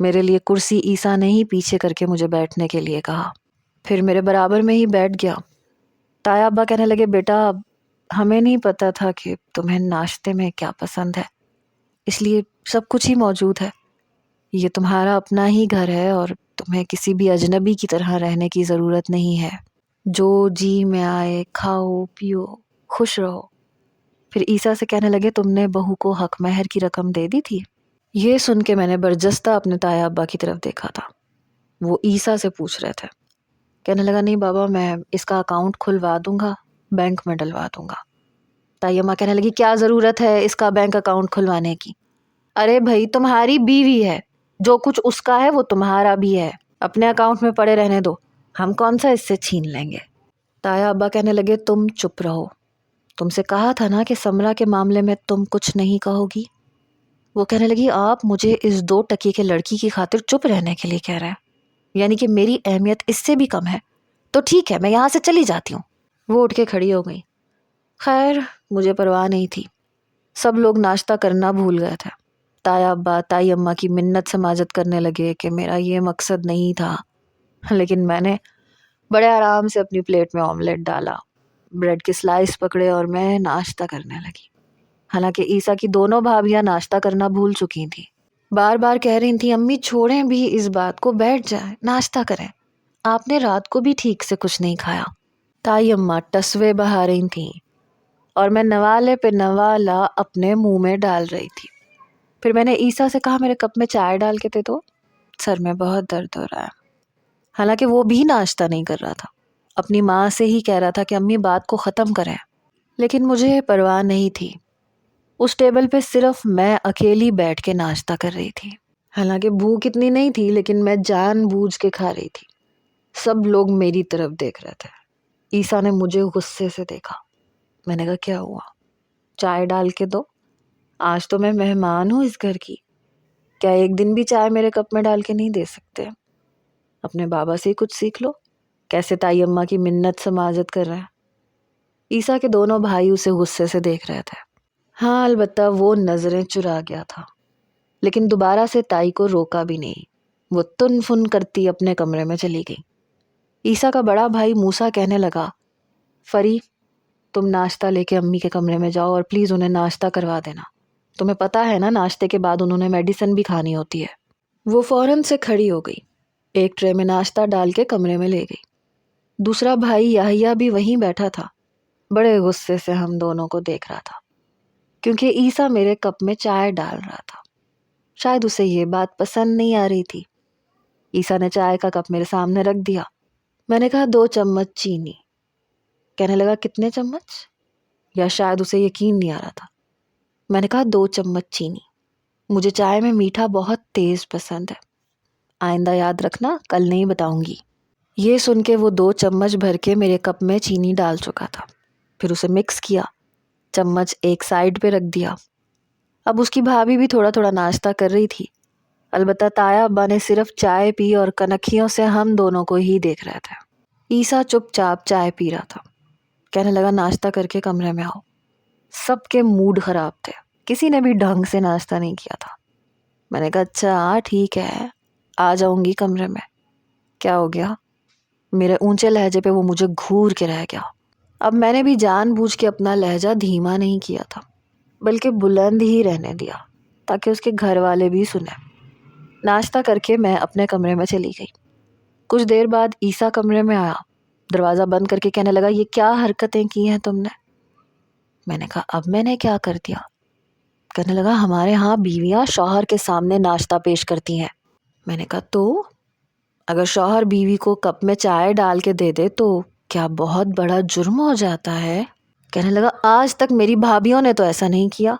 [SPEAKER 1] میرے لیے کرسی عیسیٰ نے ہی پیچھے کر کے مجھے بیٹھنے کے لیے کہا، پھر میرے برابر میں ہی بیٹھ گیا۔ تایا ابا کہنے لگے بیٹا ہمیں نہیں پتا تھا کہ تمہیں ناشتے میں کیا پسند ہے، اس لیے سب کچھ ہی موجود ہے۔ یہ تمہارا اپنا ہی گھر ہے اور تمہیں کسی بھی اجنبی کی طرح رہنے کی ضرورت نہیں ہے۔ جو جی میں آئے کھاؤ پیو خوش رہو۔ پھر عیسیٰ سے کہنے لگے تم نے بہو کو حق مہر کی رقم دے دی تھی؟ یہ سن کے میں نے برجستہ اپنے تایا ابا کی طرف دیکھا تھا۔ وہ عیسیٰ سے پوچھ رہے تھے۔ کہنے لگا نہیں بابا میں اس کا اکاؤنٹ کھلوا دوں گا، بینک میں ڈلوا دوں گا۔ تائی اماں کہنے لگی کیا ضرورت ہے اس کا بینک اکاؤنٹ کھلوانے کی؟ ارے بھائی تمہاری بیوی ہے، جو کچھ اس کا ہے وہ تمہارا بھی ہے، اپنے اکاؤنٹ میں پڑے رہنے دو، ہم کون سا اس سے چھین لیں گے۔ تایا ابا کہنے لگے تم چپ رہو، تم سے کہا تھا نا کہ سمرا کے معاملے میں تم کچھ نہیں کہو گی۔ وہ کہنے لگی آپ مجھے اس 2 ٹکے کے لڑکی کی خاطر چپ رہنے کے لیے کہہ رہے ہیں، یعنی کہ میری اہمیت اس سے بھی کم ہے؟ تو ٹھیک ہے میں یہاں سے چلی جاتی ہوں۔ وہ اٹھ کے کھڑی ہو گئی۔ خیر مجھے پرواہ نہیں تھی، سب لوگ ناشتہ کرنا بھول گئے تھے۔ تایا ابا تائی اماں کی منت سماجت کرنے لگے کہ میرا یہ مقصد نہیں تھا، لیکن میں نے بڑے آرام سے اپنی پلیٹ میں آملیٹ ڈالا، بریڈ کے سلائس پکڑے اور میں ناشتہ کرنے لگی۔ حالانکہ عیسیٰ کی دونوں بھابیاں ناشتہ کرنا بھول چکی تھیں، بار بار کہہ رہی تھیں امی چھوڑیں بھی اس بات کو، بیٹھ جائیں ناشتہ کریں، آپ نے رات کو بھی ٹھیک سے کچھ نہیں کھایا۔ تائی اماں ٹسوے بہا رہی تھیں اور میں نوالے پہ نوالا اپنے منہ میں ڈال رہی تھی۔ پھر میں نے عیسیٰ سے کہا میرے کپ میں چائے ڈال کے دے دو، سر میں بہت درد ہو رہا ہے۔ حالانکہ وہ بھی ناشتہ نہیں کر رہا تھا، اپنی ماں سے ہی کہہ رہا تھا کہ امی بات کو ختم کریں، لیکن مجھے پرواہ نہیں تھی۔ اس ٹیبل پہ صرف میں اکیلی بیٹھ کے ناشتہ کر رہی تھی، حالانکہ بھوک اتنی نہیں تھی لیکن میں جان بوجھ کے کھا رہی تھی۔ سب لوگ میری طرف دیکھ رہے تھے۔ عیسیٰ نے مجھے غصے سے دیکھا۔ میں نے کہا کیا ہوا؟ چائے ڈال کے دو، آج تو میں مہمان ہوں اس گھر کی، کیا ایک دن بھی چائے میرے کپ میں ڈال کے نہیں دے سکتے؟ اپنے بابا سے ہی کچھ سیکھ لو، کیسے تائی اماں کی منت سماجت کر رہے ہیں۔ عیسیٰ کے دونوں بھائی اسے غصے سے دیکھ رہے تھے۔ ہاں البتہ وہ نظریں چرا گیا تھا، لیکن دوبارہ سے تائی کو روکا بھی نہیں۔ وہ تن فن کرتی اپنے کمرے میں چلی گئی۔ عیسیٰ کا بڑا بھائی موسیٰ کہنے لگا فری تم ناشتہ لے کے امی کے کمرے میں جاؤ اور پلیز انہیں ناشتہ کروا دینا، تمہیں پتہ ہے نا ناشتے کے بعد انہوں نے میڈیسن بھی کھانی ہوتی ہے۔ وہ فوراً سے کھڑی ہو گئی، ایک ٹرے میں ناشتہ ڈال کے کمرے میں لے گئی۔ دوسرا بھائی یحییٰ بھی وہیں بیٹھا تھا، بڑے غصے سے ہم دونوں کو دیکھ رہا تھا، کیونکہ عیسیٰ میرے کپ میں چائے ڈال رہا تھا۔ شاید اسے یہ بات پسند نہیں آ رہی تھی۔ عیسیٰ نے چائے کا کپ میرے سامنے رکھ دیا۔ میں نے کہا 2 چمچ چینی۔ کہنے لگا کتنے چمچ؟ یا شاید اسے یقین نہیں آ رہا تھا۔ میں نے کہا 2 چمچ چینی، مجھے چائے میں میٹھا بہت تیز پسند ہے، آئندہ یاد رکھنا کل نہیں بتاؤں گی۔ یہ سن کے وہ 2 چمچ بھر کے میرے کپ میں چینی ڈال چکا تھا، پھر اسے مکس کیا، چمچ ایک سائڈ پہ رکھ دیا۔ اب اس کی بھابھی بھی تھوڑا تھوڑا ناشتہ کر رہی تھی، البتہ تایا ابا نے صرف چائے پی اور کنکھیوں سے ہم دونوں کو ہی دیکھ رہے تھے۔ عیسیٰ چپ چاپ چائے پی رہا تھا، کہنے لگا ناشتہ کر کے کمرے میں آؤ۔ سب کے موڈ خراب تھے، کسی نے بھی ڈھنگ سے ناشتہ نہیں کیا تھا۔ میں نے کہا اچھا ٹھیک ہے آ جاؤں گی کمرے میں۔ کیا ہو گیا؟ میرے اونچے لہجے پہ وہ مجھے گھور کے رہ گیا۔ اب میں نے بھی جان بوجھ کے اپنا لہجہ دھیما نہیں کیا تھا، بلکہ بلند ہی رہنے دیا تاکہ اس کے گھر والے بھی سنیں۔ ناشتہ کر کے میں اپنے کمرے میں چلی گئی۔ کچھ دیر بعد عیسیٰ کمرے میں آیا، دروازہ بند کر کے کہنے لگا یہ کیا حرکتیں کی ہیں تم نے؟ میں نے کہا اب میں نے کیا کر دیا؟ کہنے لگا ہمارے ہاں بیویاں شوہر کے سامنے ناشتہ پیش کرتی ہیں۔ میں نے کہا تو اگر شوہر بیوی کو کپ میں چائے ڈال کے دے دے تو کیا بہت بڑا جرم ہو جاتا ہے؟ کہنے لگا آج تک میری بھابھیوں نے تو ایسا نہیں کیا۔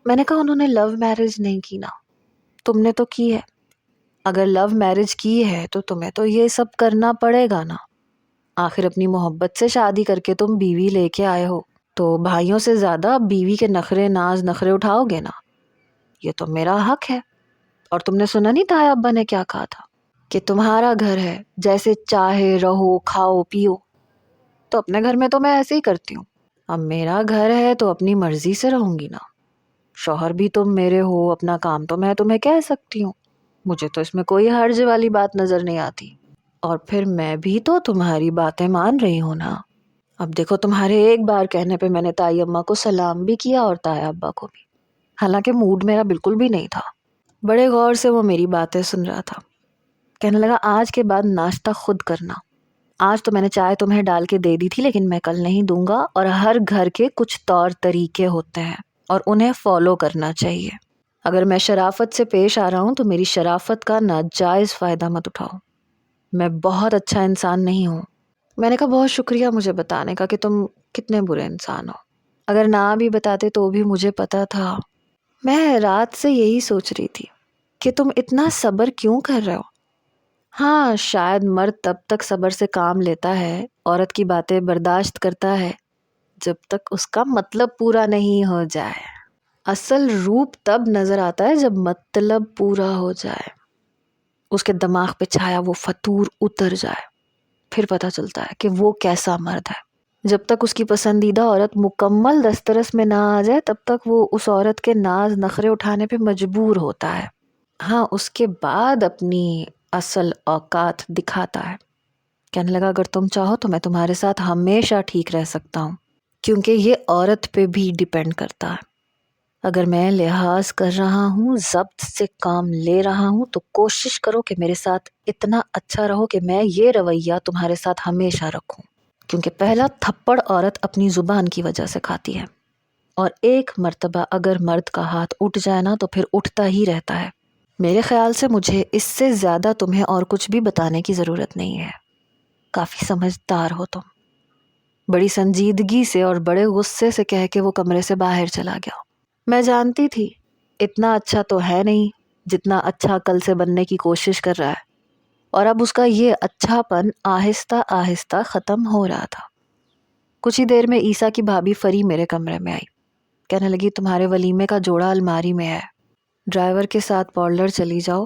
[SPEAKER 1] میں نے کہا انہوں نے لو میرج نہیں کی نا، تم نے تو کی ہے۔ اگر لو میرج کی ہے تو تمہیں تو یہ سب کرنا پڑے گا نا۔ آخر اپنی محبت سے شادی کر کے تم بیوی لے کے آئے ہو، تو بھائیوں سے زیادہ بیوی کے نخرے ناز نخرے اٹھاؤ گے نا، یہ تو میرا حق ہے۔ اور تم نے سنا نہیں تایا ابا نے کیا کہا تھا کہ تمہارا گھر ہے، جیسے چاہے رہو کھاؤ پیو۔ تو اپنے گھر میں تو میں ایسے ہی کرتی ہوں، اب میرا گھر ہے تو اپنی مرضی سے رہوں گی نا، شوہر بھی تم میرے ہو، اپنا کام تو میں تمہیں کہہ سکتی ہوں، مجھے تو اس میں کوئی حرج والی بات نظر نہیں آتی۔ اور پھر میں بھی تو تمہاری باتیں مان رہی ہوں نا۔ اب دیکھو تمہارے ایک بار کہنے پہ میں نے تائی اماں کو سلام بھی کیا اور تایا ابا کو بھی، حالانکہ موڈ میرا بالکل بھی نہیں تھا۔ بڑے غور سے وہ میری باتیں سن رہا تھا، کہنے لگا آج کے بعد ناشتہ خود کرنا، آج تو میں نے چائے تمہیں ڈال کے دے دی تھی لیکن میں کل نہیں دوں گا، اور ہر گھر کے کچھ طور طریقے ہوتے ہیں اور انہیں فالو کرنا چاہیے۔ اگر میں شرافت سے پیش آ رہا ہوں تو میری شرافت کا ناجائز فائدہ مت اٹھاؤ، میں بہت اچھا انسان نہیں ہوں۔ میں نے کہا بہت شکریہ مجھے بتانے کا کہ تم کتنے برے انسان ہو، اگر نہ بھی بتاتے تو بھی مجھے پتا تھا۔ میں رات سے یہی سوچ رہی تھی کہ تم اتنا صبر کیوں کر رہے ہو۔ ہاں شاید مرد تب تک صبر سے کام لیتا ہے، عورت کی باتیں برداشت کرتا ہے جب تک اس کا مطلب پورا نہیں ہو جائے۔ اصل روپ تب نظر آتا ہے جب مطلب پورا ہو جائے، اس کے دماغ پہ چھایا وہ فتور اتر جائے، پھر پتہ چلتا ہے کہ وہ کیسا مرد ہے۔ جب تک اس کی پسندیدہ عورت مکمل دسترس میں نہ آ جائے تب تک وہ اس عورت کے ناز نخرے اٹھانے پہ مجبور ہوتا ہے، ہاں اس کے بعد اپنی اصل اوقات دکھاتا ہے۔ کہنے لگا اگر تم چاہو تو میں تمہارے ساتھ ہمیشہ ٹھیک رہ سکتا ہوں، کیونکہ یہ عورت پہ بھی ڈیپینڈ کرتا ہے۔ اگر میں لحاظ کر رہا ہوں، ضبط سے کام لے رہا ہوں، تو کوشش کرو کہ میرے ساتھ اتنا اچھا رہو کہ میں یہ رویہ تمہارے ساتھ ہمیشہ رکھوں، کیونکہ پہلا تھپڑ عورت اپنی زبان کی وجہ سے کھاتی ہے، اور ایک مرتبہ اگر مرد کا ہاتھ اٹھ جائے نا تو پھر اٹھتا ہی رہتا ہے۔ میرے خیال سے مجھے اس سے زیادہ تمہیں اور کچھ بھی بتانے کی ضرورت نہیں ہے، کافی سمجھدار ہو تم۔ بڑی سنجیدگی سے اور بڑے غصے سے کہہ کے وہ کمرے سے باہر چلا گیا۔ میں جانتی تھی اتنا اچھا تو ہے نہیں جتنا اچھا کل سے بننے کی کوشش کر رہا ہے، اور اب اس کا یہ اچھا پن آہستہ آہستہ ختم ہو رہا تھا۔ کچھ ہی دیر میں عیسیٰ کی بھابھی فری میرے کمرے میں آئی، کہنے لگی تمہارے ولیمے کا جوڑا الماری میں ہے، ڈرائیور کے ساتھ پارلر چلی جاؤ،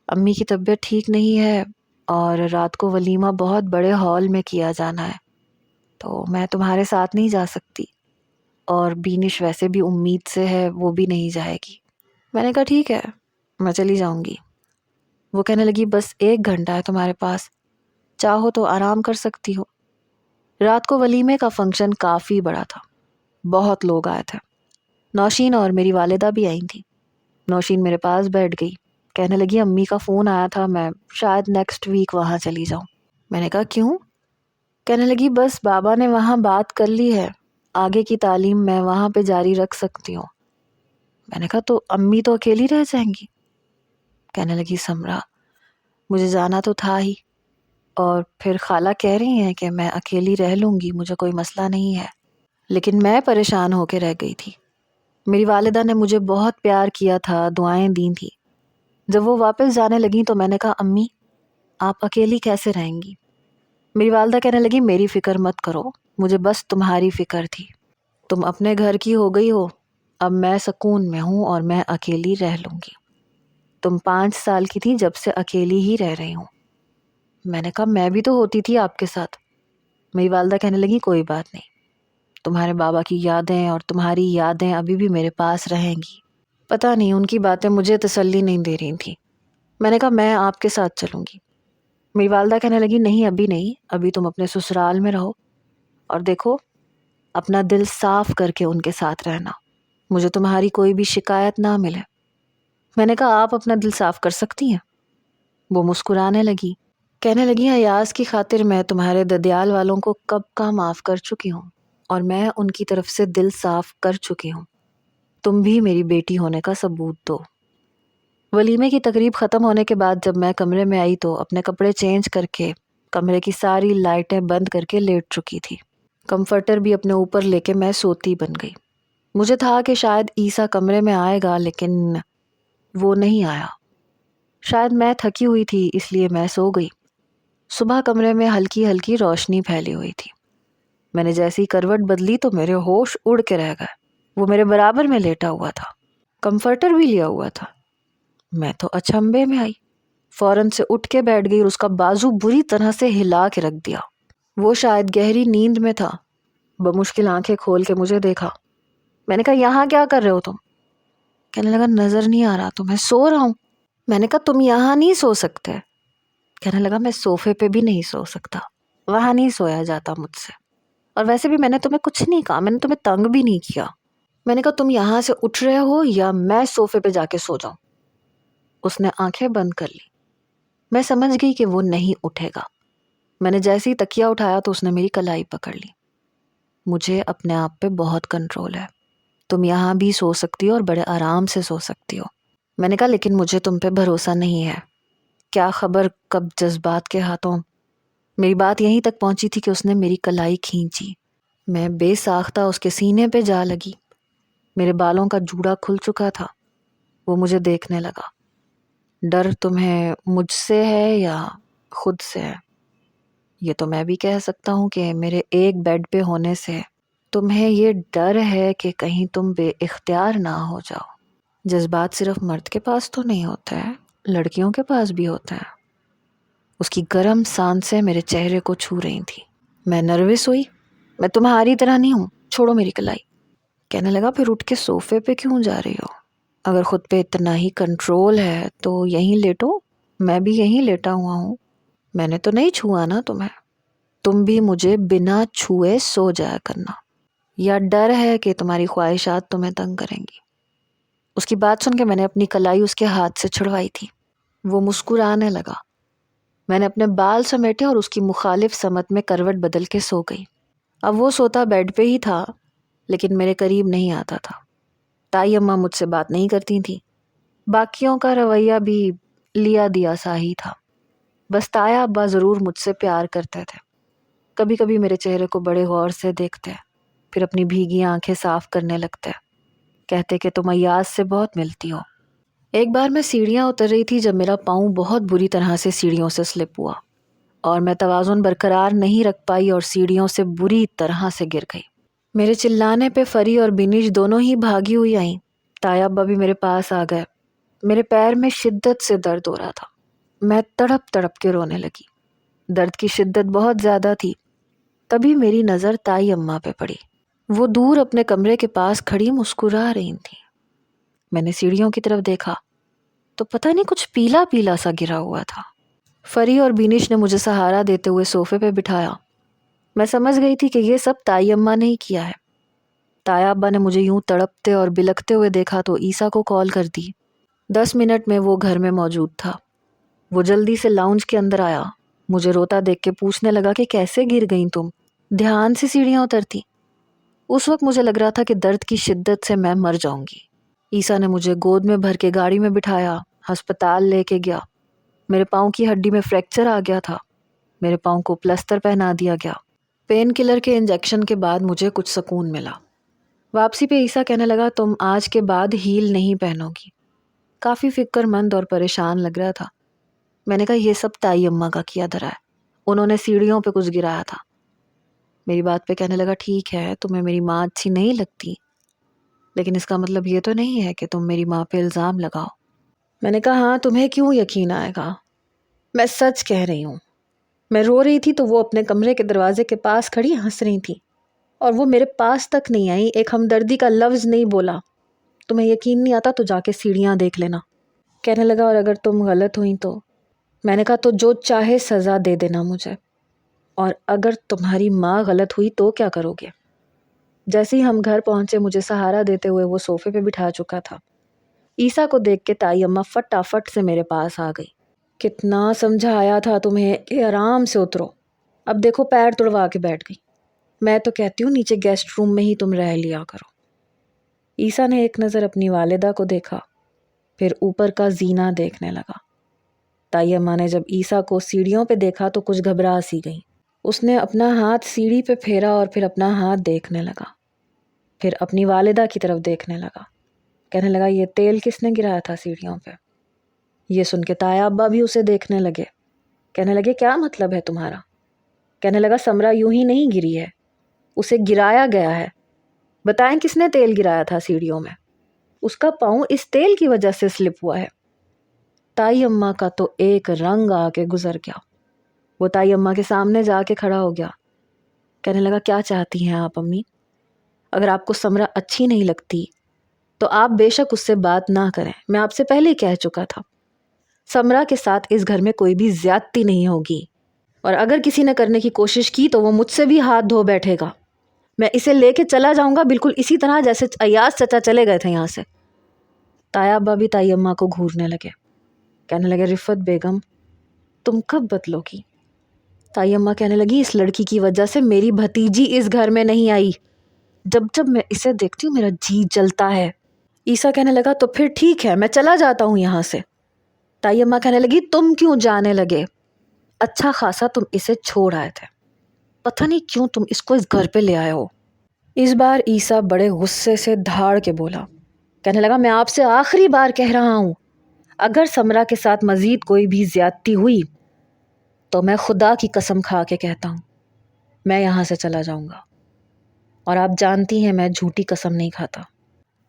[SPEAKER 1] امی کی طبیعت ٹھیک نہیں ہے اور رات کو ولیمہ بہت بڑے ہال میں کیا جانا ہے، تو میں تمہارے ساتھ نہیں جا سکتی، اور بینش ویسے بھی امید سے ہے وہ بھی نہیں جائے گی۔ میں نے کہا ٹھیک ہے میں چلی جاؤں گی۔ وہ کہنے لگی بس 1 گھنٹہ ہے تمہارے پاس، چاہو تو آرام کر سکتی ہو۔ رات کو ولیمے کا فنکشن کافی بڑا تھا، بہت لوگ آئے تھے، نوشین اور میری والدہ بھی آئی تھیں۔ نوشین میرے پاس بیٹھ گئی، کہنے لگی امی کا فون آیا تھا، میں شاید نیکسٹ ویک وہاں چلی جاؤں۔ میں نے کہا کیوں؟ کہنے لگی بس بابا نے وہاں بات کر لی ہے، آگے کی تعلیم میں وہاں پہ جاری رکھ سکتی ہوں۔ میں نے کہا تو امی تو اکیلی رہ جائیں گی؟ کہنے لگی سمرا مجھے جانا تو تھا ہی، اور پھر خالہ کہہ رہی ہیں کہ میں اکیلی رہ لوں گی، مجھے کوئی مسئلہ نہیں ہے، لیکن میں پریشان ہو کے رہ گئی تھی۔ میری والدہ نے مجھے بہت پیار کیا تھا، دعائیں دی تھی۔ جب وہ واپس جانے لگیں تو میں نے کہا امی آپ اکیلی کیسے رہیں گی؟ میری والدہ کہنے لگی میری فکر مت کرو، مجھے بس تمہاری فکر تھی، تم اپنے گھر کی ہو گئی ہو، اب میں سکون میں ہوں اور میں اکیلی رہ لوں گی۔ تم 5 سال کی تھی جب سے اکیلی ہی رہ رہی ہوں۔ میں نے کہا میں بھی تو ہوتی تھی آپ کے ساتھ۔ میری والدہ کہنے لگی کوئی بات نہیں، تمہارے بابا کی یادیں اور تمہاری یادیں ابھی بھی میرے پاس رہیں گی۔ پتہ نہیں ان کی باتیں مجھے تسلی نہیں دے رہی تھیں۔ میں نے کہا میں آپ کے ساتھ چلوں گی۔ میری والدہ کہنے لگی نہیں ابھی نہیں، ابھی تم اپنے سسرال میں رہو، اور دیکھو اپنا دل صاف کر کے ان کے ساتھ رہنا، مجھے تمہاری کوئی بھی شکایت نہ ملے۔ میں نے کہا آپ اپنا دل صاف کر سکتی ہیں؟ وہ مسکرانے لگی، کہنے لگی ایاز کی خاطر میں تمہارے ددیال والوں کو کب کا معاف کر چکی ہوں، اور میں ان کی طرف سے دل صاف کر چکی ہوں، تم بھی میری بیٹی ہونے کا ثبوت دو۔ ولیمے کی تقریب ختم ہونے کے بعد جب میں کمرے میں آئی تو اپنے کپڑے چینج کر کے کمرے کی ساری لائٹیں بند کر کے لیٹ چکی تھی، کمفرٹر بھی اپنے اوپر لے کے میں سوتی بن گئی۔ مجھے تھا کہ شاید عیسیٰ کمرے میں آئے گا، لیکن وہ نہیں آیا۔ شاید میں تھکی ہوئی تھی اس لیے میں سو گئی۔ صبح کمرے میں ہلکی ہلکی روشنی پھیلی ہوئی تھی۔ میں نے جیسی کروٹ بدلی تو میرے ہوش اڑ کے رہ گئے۔ وہ میرے برابر میں لیٹا ہوا تھا، کمفرٹر بھی لیا ہوا تھا۔ میں تو اچنبے میں آئی، فوراً سے اٹھ کے بیٹھ گئی اور اس کا بازو بری طرح سے ہلا کے رکھ دیا۔ وہ شاید گہری نیند میں تھا، بمشکل آنکھیں کھول کے مجھے دیکھا۔ میں نے کہا یہاں کیا کر رہے ہو تم؟ کہنے لگا نظر نہیں آ رہا تمہیں سو رہا ہوں۔ میں نے کہا تم یہاں نہیں سو سکتے۔ کہنے لگا میں صوفے پہ بھی نہیں سو سکتا، وہاں نہیں سویا جاتا مجھ سے، اور ویسے بھی میں نے تمہیں کچھ نہیں کہا، میں نے تمہیں تنگ بھی نہیں کیا۔ میں نے کہا تم یہاں سے اٹھ رہے ہو یا میں صوفے پہ جا کے سو جاؤں؟ اس نے آنکھیں بند کر لی۔ میں سمجھ گئی کہ وہ نہیں اٹھے گا۔ میں نے جیسے ہی تکیا اٹھایا تو اس نے میری کلائی پکڑ لی۔ مجھے اپنے آپ پہ بہت کنٹرول ہے، تم یہاں بھی سو سکتی ہو اور بڑے آرام سے سو سکتی ہو۔ میں نے کہا لیکن مجھے تم پہ بھروسہ نہیں ہے، کیا خبر کب جذبات کے ہاتھوں۔ میری بات یہیں تک پہنچی تھی کہ اس نے میری کلائی کھینچی۔ میں بے ساختہ اس کے سینے پہ جا لگی۔ میرے بالوں کا جوڑا کھل چکا تھا۔ وہ مجھے دیکھنے لگا۔ ڈر تمہیں مجھ سے ہے یا خود سے ہے؟ یہ تو میں بھی کہہ سکتا ہوں کہ میرے ایک بیڈ پہ ہونے سے تمہیں یہ ڈر ہے کہ کہیں تم بے اختیار نہ ہو جاؤ۔ جذبات صرف مرد کے پاس تو نہیں ہوتے ہیں، لڑکیوں کے پاس بھی ہوتے ہیں۔ اس کی گرم سانسیں میرے چہرے کو چھو رہی تھی۔ میں نروس ہوئی۔ میں تمہاری طرح نہیں ہوں، چھوڑو میری کلائی۔ کہنے لگا پھر اٹھ کے صوفے پہ کیوں جا رہی ہو؟ اگر خود پہ اتنا ہی کنٹرول ہے تو یہیں لیٹو، میں بھی یہیں لیٹا ہوا ہوں۔ میں نے تو نہیں چھوا نا تمہیں، تم بھی مجھے بنا چھوئے سو جایا کرنا، یا ڈر ہے کہ تمہاری خواہشات تمہیں تنگ کریں گی؟ اس کی بات سن کے میں نے اپنی کلائی اس کے ہاتھ سے چھڑوائی تھی۔ وہ مسکرانے لگا۔ میں نے اپنے بال سمیٹے اور اس کی مخالف سمت میں کروٹ بدل کے سو گئی۔ اب وہ سوتا بیڈ پہ ہی تھا لیکن میرے قریب نہیں آتا تھا۔ تائی اماں مجھ سے بات نہیں کرتی تھی، باقیوں کا رویہ بھی لیا دیا سا ہی تھا۔ بس تایا ابا ضرور مجھ سے پیار کرتے تھے۔ کبھی کبھی میرے چہرے کو بڑے غور سے دیکھتے، پھر اپنی بھیگی آنکھیں صاف کرنے لگتے، کہتے کہ تم ایاز سے بہت ملتی ہو۔ ایک بار میں سیڑھیاں اتر رہی تھی جب میرا پاؤں بہت بری طرح سے سیڑھیوں سے سلپ ہوا اور میں توازن برقرار نہیں رکھ پائی اور سیڑھیوں سے بری طرح سے گر گئی۔ میرے چلانے پہ فری اور بینش دونوں ہی بھاگی ہوئی آئیں۔ تایا ابا بھی میرے پاس آ گئے۔ میرے پیر میں شدت سے درد ہو رہا تھا۔ میں تڑپ تڑپ کے رونے لگی۔ درد کی شدت بہت زیادہ تھی۔ تبھی میری نظر تائی اماں پہ پڑی۔ وہ دور اپنے کمرے کے پاس کھڑی مسکرا رہی تھیں۔ میں نے سیڑھیوں کی طرف دیکھا تو پتہ نہیں کچھ پیلا پیلا سا گرا ہوا تھا۔ فری اور بینش نے مجھے سہارا دیتے ہوئے صوفے پہ بٹھایا۔ میں سمجھ گئی تھی کہ یہ سب تائی اماں نے ہی کیا ہے۔ تایا ابا نے مجھے یوں تڑپتے اور بلکتے ہوئے دیکھا تو عیسیٰ کو کال کر دی۔ 10 منٹ میں وہ گھر میں موجود تھا۔ وہ جلدی سے لاؤنج کے اندر آیا، مجھے روتا دیکھ کے پوچھنے لگا کہ کیسے گر گئیں تم؟ دھیان سے سیڑھیاں اترتی۔ اس وقت مجھے لگ رہا تھا کہ درد کی شدت سے میں مر جاؤں گی۔ عیسیٰ نے مجھے گود میں بھر کے گاڑی میں بٹھایا، ہسپتال لے کے گیا۔ میرے پاؤں کی ہڈی میں فریکچر آ گیا تھا۔ میرے پاؤں کو پلسٹر پہنا دیا گیا۔ پین کلر کے انجیکشن کے بعد مجھے کچھ سکون ملا۔ واپسی پہ عیسیٰ کہنے لگا تم آج کے بعد ہیل نہیں پہنو گی۔ کافی فکر مند اور پریشان لگ رہا تھا۔ میں نے کہا یہ سب تائی اماں کا کیا دھرا ہے، انہوں نے سیڑھیوں پہ کچھ گرایا تھا۔ میری بات پہ کہنے لگا ٹھیک ہے تمہیں میری ماں اچھی نہیں لگتی، لیکن اس کا مطلب یہ تو نہیں ہے کہ تم میری ماں پہ الزام لگاؤ۔ میں نے کہا ہاں تمہیں کیوں یقین آئے گا، میں سچ کہہ رہی ہوں۔ میں رو رہی تھی تو وہ اپنے کمرے کے دروازے کے پاس کھڑی ہنس رہی تھی، اور وہ میرے پاس تک نہیں آئی، ایک ہمدردی کا لفظ نہیں بولا۔ تمہیں یقین نہیں آتا تو جا کے سیڑھیاں دیکھ لینا۔ کہنے لگا اور اگر تم غلط ہوئی تو؟ میں نے کہا تو جو چاہے سزا دے دینا مجھے، اور اگر تمہاری ماں غلط ہوئی تو کیا کرو گے؟ جیسے ہی ہم گھر پہنچے مجھے سہارا دیتے ہوئے وہ صوفے پہ بٹھا چکا تھا۔ عیسیٰ کو دیکھ کے تائی اماں فٹافٹ سے میرے پاس آ گئی۔ کتنا سمجھایا تھا تمہیں کہ آرام سے اترو، اب دیکھو پیر توڑوا کے بیٹھ گئی۔ میں تو کہتی ہوں نیچے گیسٹ روم میں ہی تم رہ لیا کرو۔ عیسیٰ نے ایک نظر اپنی والدہ کو دیکھا، پھر اوپر کا زینہ دیکھنے لگا۔ تائی اماں نے جب عیسیٰ کو سیڑھیوں پہ دیکھا تو کچھ گھبرا سی گئی۔ اس نے اپنا ہاتھ سیڑھی پہ پھیرا اور پھر اپنا ہاتھ دیکھنے لگا، پھر اپنی والدہ کی طرف دیکھنے لگا۔ کہنے لگا یہ تیل کس نے گرایا تھا سیڑھیوں پہ؟ یہ سن کے تایا ابا بھی اسے دیکھنے لگے۔ کہنے لگے کیا مطلب ہے تمہارا؟ کہنے لگا سمرا یوں ہی نہیں گری ہے، اسے گرایا گیا ہے۔ بتائیں کس نے تیل گرایا تھا سیڑھیوں میں؟ اس کا پاؤں اس تیل کی وجہ سے سلپ ہوا ہے۔ تائی اماں کا تو ایک رنگ آ کے گزر گیا۔ وہ تائی اماں کے سامنے جا کے کھڑا ہو گیا۔ کہنے لگا کیا چاہتی ہیں آپ امی؟ اگر آپ کو سمرا اچھی نہیں لگتی تو آپ بے شک اس سے بات نہ کریں، میں آپ سے پہلے ہی کہہ چکا تھا۔ سمرا کے ساتھ اس گھر میں کوئی بھی زیادتی نہیں ہوگی، اور اگر کسی نے کرنے کی کوشش کی تو وہ مجھ سے بھی ہاتھ دھو بیٹھے گا۔ میں اسے لے کے چلا جاؤں گا بالکل اسی طرح جیسے ایاز چچا چلے گئے تھے یہاں سے۔ تایا ابا بھی تائی اماں کو گھورنے لگے۔ کہنے لگے رفت بیگم تم کب بدلو گی؟ تائی اماں کہنے لگی اس لڑکی کی وجہ سے میری بھتیجی اس گھر میں نہیں آئی، جب میں اسے دیکھتی ہوں میرا جی جلتا ہے۔ عیسیٰ کہنے لگا تو پھر ٹھیک ہے میں چلا جاتا ہوں یہاں سے۔ تائی اماں کہنے لگی تم کیوں جانے لگے؟ اچھا خاصا تم اسے چھوڑ آئے تھے، پتہ نہیں کیوں تم اس کو اس گھر پہ لے آئے ہو۔ اس بار عیسیٰ بڑے غصے سے دھاڑ کے بولا۔ کہنے لگا میں آپ سے آخری بار کہہ رہا ہوں، اگر سمرا کے ساتھ مزید کوئی بھی زیادتی ہوئی تو میں خدا کی قسم کھا کے کہتا ہوں میں یہاں سے چلا جاؤں گا، اور آپ جانتی ہیں میں جھوٹی قسم نہیں کھاتا۔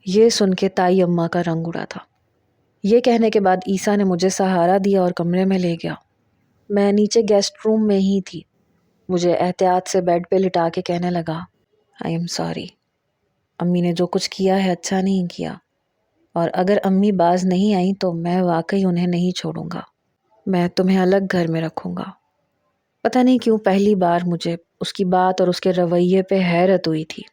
[SPEAKER 1] یہ سن کے تائی اماں کا رنگ اڑا تھا۔ یہ کہنے کے بعد عیسیٰ نے مجھے سہارا دیا اور کمرے میں لے گیا۔ میں نیچے گیسٹ روم میں ہی تھی۔ مجھے احتیاط سے بیڈ پہ لٹا کے کہنے لگا آئی ایم سوری، امی نے جو کچھ کیا ہے اچھا نہیں کیا، اور اگر امی باز نہیں آئیں تو میں واقعی انہیں نہیں چھوڑوں گا، میں تمہیں الگ گھر میں رکھوں گا۔ پتہ نہیں کیوں پہلی بار مجھے اس کی بات اور اس کے رویے پہ حیرت ہوئی تھی۔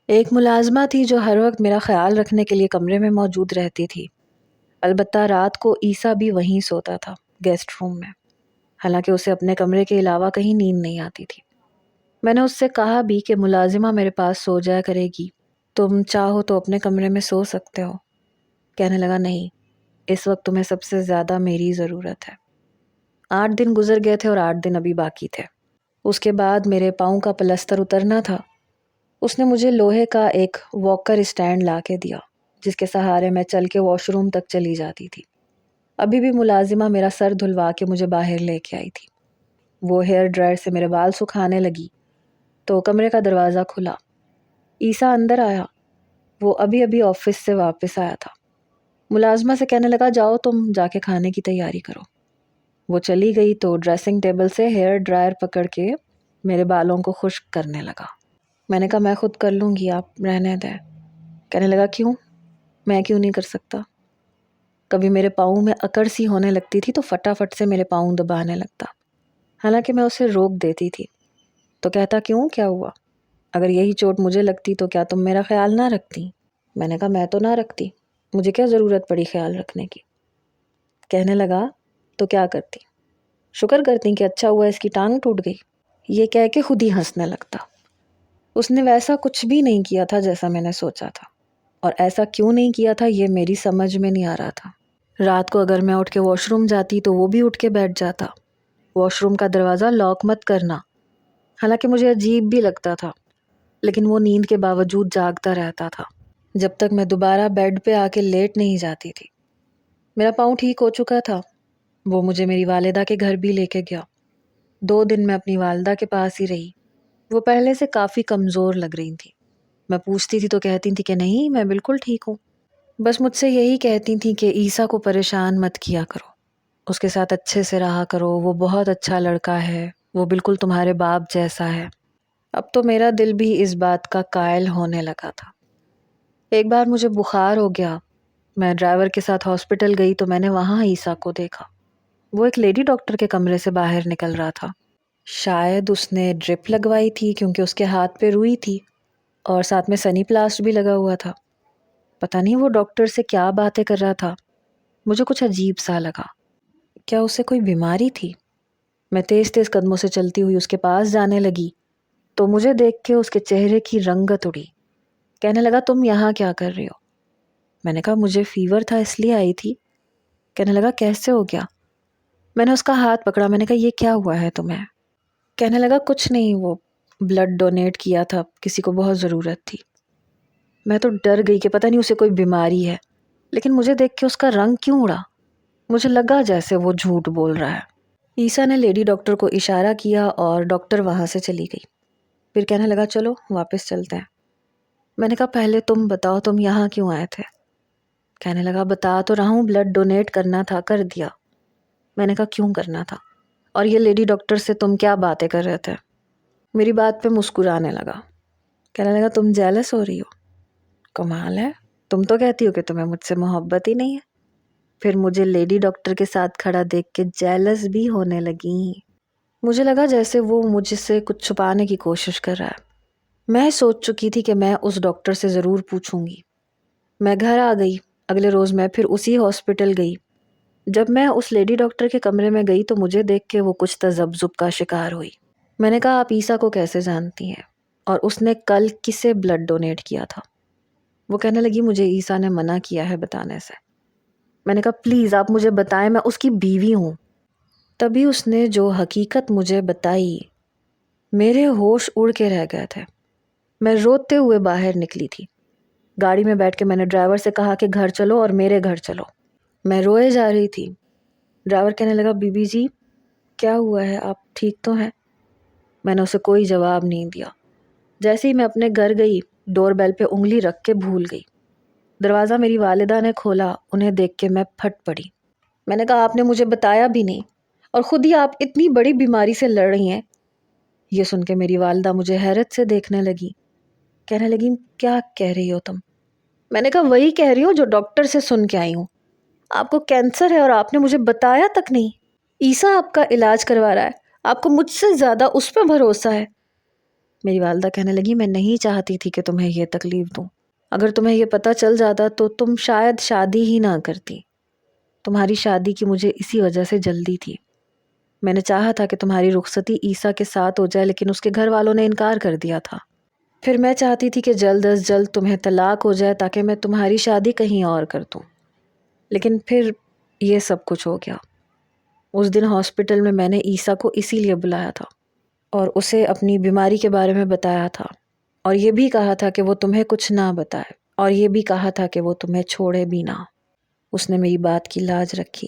[SPEAKER 1] ایک ملازمہ تھی جو ہر وقت میرا خیال رکھنے کے لیے کمرے میں موجود رہتی تھی، البتہ رات کو عیسیٰ بھی وہیں سوتا تھا گیسٹ روم میں، حالانکہ اسے اپنے کمرے کے علاوہ کہیں نیند نہیں آتی تھی۔ میں نے اس سے کہا بھی کہ ملازمہ میرے پاس سو جایا کرے گی، تم چاہو تو اپنے کمرے میں سو سکتے ہو۔ کہنے لگا نہیں، اس وقت تمہیں سب سے زیادہ میری ضرورت ہے۔ 8 دن گزر گئے تھے اور 8 دن ابھی باقی تھے۔ اس کے بعد میرے پاؤں کا پلستر اترنا تھا۔ اس نے مجھے لوہے کا ایک واکر اسٹینڈ لا کے دیا جس کے سہارے میں چل کے واش روم تک چلی جاتی تھی۔ ابھی بھی ملازمہ میرا سر دھلوا کے مجھے باہر لے کے آئی تھی۔ وہ ہیئر ڈرائر سے میرے بال سکھانے لگی تو کمرے کا دروازہ کھلا۔ عیسیٰ اندر آیا۔ وہ ابھی آفس سے واپس آیا تھا۔ ملازمہ سے کہنے لگا جاؤ تم جا کے کھانے کی تیاری کرو۔ وہ چلی گئی تو ڈریسنگ ٹیبل سے ہیئر ڈرائر پکڑ کے میرے بالوں کو خشک کرنے لگا۔ میں نے کہا میں خود کر لوں گی، آپ رہنے دیں۔ کہنے لگا کیوں؟ میں کیوں نہیں کر سکتا؟ کبھی میرے پاؤں میں اکڑ سی ہونے لگتی تھی تو فٹافٹ سے میرے پاؤں دبانے لگتا، حالانکہ میں اسے روک دیتی تھی۔ تو کہتا کیوں، کیا ہوا؟ اگر یہی چوٹ مجھے لگتی تو کیا تم میرا خیال نہ رکھتی؟ میں نے کہا میں تو نہ رکھتی، مجھے کیا ضرورت پڑی خیال رکھنے کی۔ کہنے لگا تو کیا کرتی؟ شکر کرتی کہ اچھا ہوا اس کی ٹانگ ٹوٹ گئی۔ یہ کہہ کے خود ہی ہنسنے لگتا۔ اس نے ویسا کچھ بھی نہیں کیا تھا جیسا میں نے سوچا تھا، اور ایسا کیوں نہیں کیا تھا یہ میری سمجھ میں نہیں آ رہا تھا۔ رات کو اگر میں اٹھ کے واش روم جاتی تو وہ بھی اٹھ کے بیٹھ جاتا۔ واش روم کا دروازہ لاک مت کرنا، حالانکہ مجھے عجیب بھی لگتا تھا، لیکن وہ نیند کے باوجود جاگتا رہتا تھا جب تک میں دوبارہ بیڈ پہ آ کے لیٹ نہیں جاتی تھی۔ میرا پاؤں ٹھیک ہو چکا تھا۔ وہ مجھے میری والدہ کے گھر بھی لے کے گیا۔ 2 دن میں اپنی والدہ کے پاس ہی رہی۔ وہ پہلے سے کافی کمزور لگ رہی تھی۔ میں پوچھتی تھی تو کہتی تھی کہ نہیں میں بالکل ٹھیک ہوں۔ بس مجھ سے یہی کہتی تھی کہ عیسیٰ کو پریشان مت کیا کرو، اس کے ساتھ اچھے سے رہا کرو، وہ بہت اچھا لڑکا ہے، وہ بالکل تمہارے باپ جیسا ہے۔ اب تو میرا دل بھی اس بات کا قائل ہونے لگا تھا۔ ایک بار مجھے بخار ہو گیا، میں ڈرائیور کے ساتھ ہاسپٹل گئی تو میں نے وہاں عیسیٰ کو دیکھا۔ وہ ایک لیڈی ڈاکٹر کے کمرے سے باہر نکل رہا تھا۔ شاید اس نے ڈرپ لگوائی تھی کیونکہ اس کے ہاتھ پہ روئی تھی، اور ساتھ میں سنی پلاسٹ بھی لگا ہوا تھا۔ پتہ نہیں وہ ڈاکٹر سے کیا باتیں کر رہا تھا، مجھے کچھ عجیب سا لگا۔ کیا اسے کوئی بیماری تھی؟ میں تیز تیز قدموں سے چلتی ہوئی اس کے پاس جانے لگی تو مجھے دیکھ کے اس کے چہرے کی رنگت اڑی۔ کہنے لگا تم یہاں کیا کر رہی ہو؟ میں نے کہا مجھے فیور تھا اس لیے آئی تھی۔ کہنے لگا کیسے ہو گیا؟ میں نے اس کا ہاتھ پکڑا۔ میں نے کہا یہ کیا ہوا ہے تمہیں؟ کہنے لگا کچھ نہیں، وہ بلڈ ڈونیٹ کیا تھا، کسی کو بہت ضرورت تھی۔ میں تو ڈر گئی کہ پتہ نہیں اسے کوئی بیماری ہے، لیکن مجھے دیکھ کے اس کا رنگ کیوں اڑا؟ مجھے لگا جیسے وہ جھوٹ بول رہا ہے۔ عیسیٰ نے لیڈی ڈاکٹر کو اشارہ کیا اور ڈاکٹر وہاں سے چلی گئی۔ پھر کہنے لگا چلو واپس چلتے ہیں۔ میں نے کہا پہلے تم بتاؤ تم یہاں کیوں آئے تھے؟ کہنے لگا بتا تو رہا ہوں، بلڈ ڈونیٹ کرنا تھا، کر دیا۔ میں نے کہا کیوں کرنا تھا؟ اور یہ لیڈی ڈاکٹر سے تم کیا باتیں کر رہے تھے؟ میری بات پہ مسکرانے لگا، کہنے لگا تم جیلس ہو رہی ہو؟ کمال ہے، تم تو کہتی ہو کہ تمہیں مجھ سے محبت ہی نہیں ہے، پھر مجھے لیڈی ڈاکٹر کے ساتھ کھڑا دیکھ کے جیلس بھی ہونے لگی۔ مجھے لگا جیسے وہ مجھ سے کچھ چھپانے کی کوشش کر رہا ہے۔ میں سوچ چکی تھی کہ میں اس ڈاکٹر سے ضرور پوچھوں گی۔ میں گھر آ گئی۔ اگلے روز میں پھر اسی ہاسپٹل گئی۔ جب میں اس لیڈی ڈاکٹر کے کمرے میں گئی تو مجھے دیکھ کے وہ کچھ تذبذب کا شکار ہوئی۔ میں نے کہا آپ عیسیٰ کو کیسے جانتی ہیں اور اس نے کل کسے بلڈ ڈونیٹ کیا تھا؟ وہ کہنے لگی مجھے عیسیٰ نے منع کیا ہے بتانے سے۔ میں نے کہا پلیز آپ مجھے بتائیں، میں اس کی بیوی ہوں۔ تبھی اس نے جو حقیقت مجھے بتائی، میرے ہوش اڑ کے رہ گئے تھے۔ میں روتے ہوئے باہر نکلی تھی۔ گاڑی میں بیٹھ کے میں نے ڈرائیور سے کہا کہ گھر چلو اور میرے گھر چلو۔ میں روئے جا رہی تھی۔ ڈرائیور کہنے لگا بی بی جی کیا ہوا ہے، آپ ٹھیک تو ہیں؟ میں نے اسے کوئی جواب نہیں دیا۔ جیسے ہی میں اپنے گھر گئی، ڈور بیل پہ انگلی رکھ کے بھول گئی۔ دروازہ میری والدہ نے کھولا، انہیں دیکھ کے میں پھٹ پڑی۔ میں نے کہا آپ نے مجھے بتایا بھی نہیں اور خود ہی آپ اتنی بڑی بیماری سے لڑ رہی ہیں۔ یہ سن کے میری والدہ مجھے حیرت سے دیکھنے لگی، کہنے لگی کیا کہہ رہی ہو تم؟ میں نے کہا وہی کہہ رہی ہوں جو ڈاکٹر سے سن کے آئی ہوں۔ آپ کو کینسر ہے اور آپ نے مجھے بتایا تک نہیں۔ عیسیٰ آپ کا علاج کروا رہا ہے، آپ کو مجھ سے زیادہ اس پہ بھروسہ ہے۔ میری والدہ کہنے لگی میں نہیں چاہتی تھی کہ تمہیں یہ تکلیف دوں۔ اگر تمہیں یہ پتہ چل جاتا تو تم شاید شادی ہی نہ کرتی۔ تمہاری شادی کی مجھے اسی وجہ سے جلدی تھی۔ میں نے چاہا تھا کہ تمہاری رخصتی عیسیٰ کے ساتھ ہو جائے، لیکن اس کے گھر والوں نے انکار کر دیا تھا۔ پھر میں چاہتی تھی کہ جلد از جلد تمہیں طلاق ہو جائے تاکہ میں تمہاری شادی کہیں اور کر دوں، لیکن پھر یہ سب کچھ ہو گیا۔ اس دن ہاسپٹل میں نے عیسیٰ کو اسی لیے بلایا تھا اور اسے اپنی بیماری کے بارے میں بتایا تھا، اور یہ بھی کہا تھا کہ وہ تمہیں کچھ نہ بتائے، اور یہ بھی کہا تھا کہ وہ تمہیں چھوڑے بھی نہ۔ اس نے میری بات کی لاج رکھی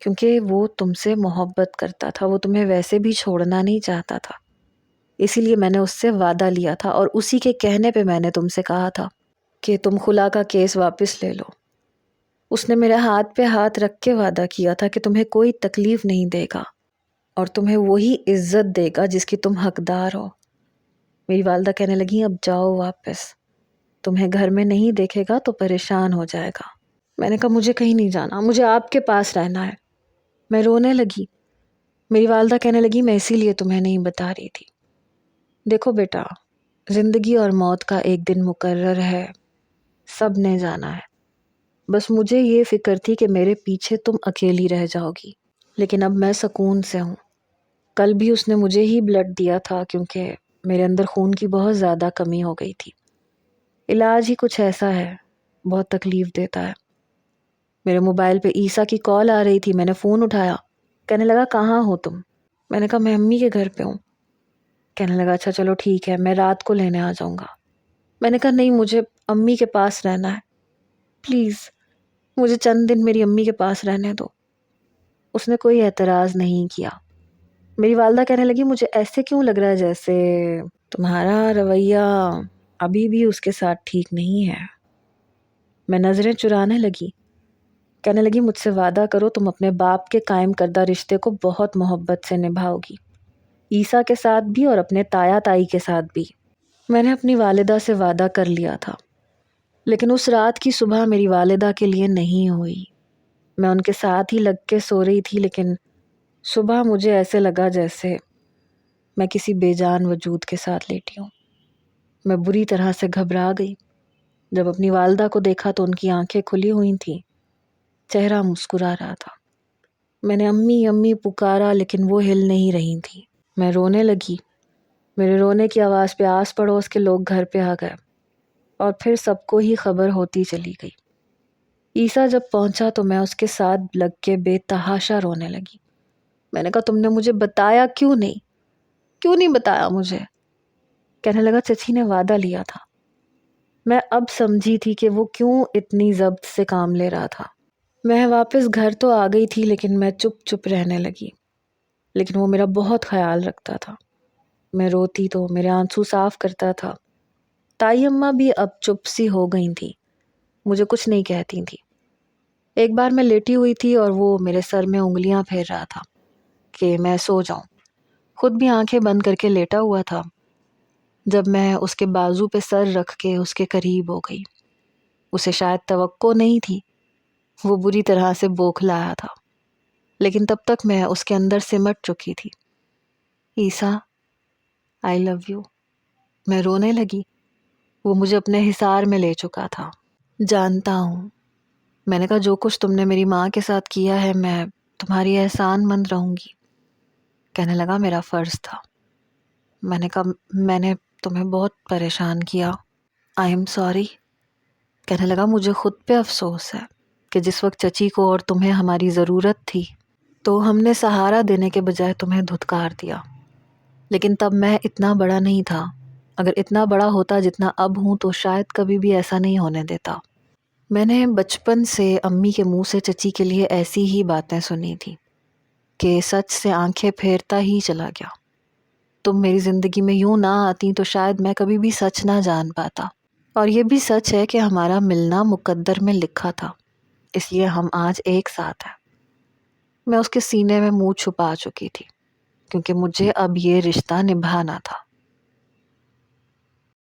[SPEAKER 1] کیونکہ وہ تم سے محبت کرتا تھا، وہ تمہیں ویسے بھی چھوڑنا نہیں چاہتا تھا۔ اسی لیے میں نے اس سے وعدہ لیا تھا اور اسی کے کہنے پہ میں نے تم سے کہا تھا کہ تم خلا کا کیس واپس لے لو۔ اس نے میرے ہاتھ پہ ہاتھ رکھ کے وعدہ کیا تھا کہ تمہیں کوئی تکلیف نہیں دے گا اور تمہیں وہی عزت دے گا جس کی تم حقدار ہو۔ میری والدہ کہنے لگی اب جاؤ واپس، تمہیں گھر میں نہیں دیکھے گا تو پریشان ہو جائے گا۔ میں نے کہا مجھے کہیں نہیں جانا، مجھے آپ کے پاس رہنا ہے۔ میں رونے لگی۔ میری والدہ کہنے لگی میں اسی لیے تمہیں نہیں بتا رہی تھی۔ دیکھو بیٹا، زندگی اور موت کا ایک دن مقرر ہے، سب نے جانا ہے۔ بس مجھے یہ فکر تھی کہ میرے پیچھے تم اکیلی رہ جاؤ گی، لیکن اب میں سکون سے ہوں۔ کل بھی اس نے مجھے ہی بلڈ دیا تھا کیونکہ میرے اندر خون کی بہت زیادہ کمی ہو گئی تھی۔ علاج ہی کچھ ایسا ہے، بہت تکلیف دیتا ہے۔ میرے موبائل پہ عیسیٰ کی کال آ رہی تھی، میں نے فون اٹھایا۔ کہنے لگا کہاں ہو تم؟ میں نے کہا میں امی کے گھر پہ ہوں۔ کہنے لگا اچھا چلو ٹھیک ہے، میں رات کو لینے آ جاؤں گا۔ میں نے کہا نہیں، مجھے امی کے پاس رہنا ہے، پلیز مجھے چند دن میری امی کے پاس رہنے دو۔ اس نے کوئی اعتراض نہیں کیا۔ میری والدہ کہنے لگی مجھے ایسے کیوں لگ رہا ہے جیسے تمہارا رویہ ابھی بھی اس کے ساتھ ٹھیک نہیں ہے۔ میں نظریں چرانے لگی۔ کہنے لگی مجھ سے وعدہ کرو تم اپنے باپ کے قائم کردہ رشتے کو بہت محبت سے نبھاؤ گی، عیسیٰ کے ساتھ بھی اور اپنے تایا تائی کے ساتھ بھی۔ میں نے اپنی والدہ سے وعدہ کر لیا تھا، لیکن اس رات کی صبح میری والدہ کے لیے نہیں ہوئی۔ میں ان کے ساتھ ہی لگ کے سو رہی تھی، لیکن صبح مجھے ایسے لگا جیسے میں کسی بے جان وجود کے ساتھ لیٹی ہوں۔ میں بری طرح سے گھبرا گئی۔ جب اپنی والدہ کو دیکھا تو ان کی آنکھیں کھلی ہوئی تھیں، چہرہ مسکرا رہا تھا۔ میں نے امی امی پکارا لیکن وہ ہل نہیں رہی تھی۔ میں رونے لگی۔ میرے رونے کی آواز پہ آس پڑوس کے لوگ گھر پہ آ گئے اور پھر سب کو ہی خبر ہوتی چلی گئی۔ عیسیٰ جب پہنچا تو میں اس کے ساتھ لگ کے بے تحاشا رونے لگی۔ میں نے کہا تم نے مجھے بتایا کیوں نہیں بتایا مجھے؟ کہنے لگا چچی نے وعدہ لیا تھا۔ میں اب سمجھی تھی کہ وہ کیوں اتنی ضبط سے کام لے رہا تھا۔ میں واپس گھر تو آ گئی تھی لیکن میں چپ چپ رہنے لگی۔ لیکن وہ میرا بہت خیال رکھتا تھا۔ میں روتی تو میرے آنسو صاف کرتا تھا۔ تائی اماں بھی اب چپ سی ہو گئی تھی، مجھے کچھ نہیں کہتی تھی۔ ایک بار میں لیٹی ہوئی تھی اور وہ میرے سر میں انگلیاں پھیر رہا تھا کہ میں سو جاؤں، خود بھی آنکھیں بند کر کے لیٹا ہوا تھا۔ جب میں اس کے بازو پہ سر رکھ کے اس کے قریب ہو گئی، اسے شاید توقع نہیں تھی، وہ بری طرح سے بوکھلایا تھا، لیکن تب تک میں اس کے اندر سمٹ چکی تھی۔ عیسیٰ، آئی لو یو۔ میں رونے لگی، وہ مجھے اپنے حصار میں لے چکا تھا۔ جانتا ہوں، میں نے کہا جو کچھ تم نے میری ماں کے ساتھ کیا ہے میں تمہاری احسان مند رہوں گی۔ کہنے لگا میرا فرض تھا۔ میں نے کہا میں نے تمہیں بہت پریشان کیا، آئی ایم سوری۔ کہنے لگا مجھے خود پہ افسوس ہے کہ جس وقت چچی کو اور تمہیں ہماری ضرورت تھی تو ہم نے سہارا دینے کے بجائے تمہیں دھتکار دیا، لیکن تب میں اتنا بڑا نہیں تھا، اگر اتنا بڑا ہوتا جتنا اب ہوں تو شاید کبھی بھی ایسا نہیں ہونے دیتا۔ میں نے بچپن سے امی کے منہ سے چچی کے لیے ایسی ہی باتیں سنی تھی کہ سچ سے آنکھیں پھیرتا ہی چلا گیا۔ تم میری زندگی میں یوں نہ آتی تو شاید میں کبھی بھی سچ نہ جان پاتا، اور یہ بھی سچ ہے کہ ہمارا ملنا مقدر میں لکھا تھا، اس لیے ہم آج ایک ساتھ ہیں۔ میں اس کے سینے میں منہ چھپا چکی تھی کیونکہ مجھے اب یہ رشتہ نبھانا تھا۔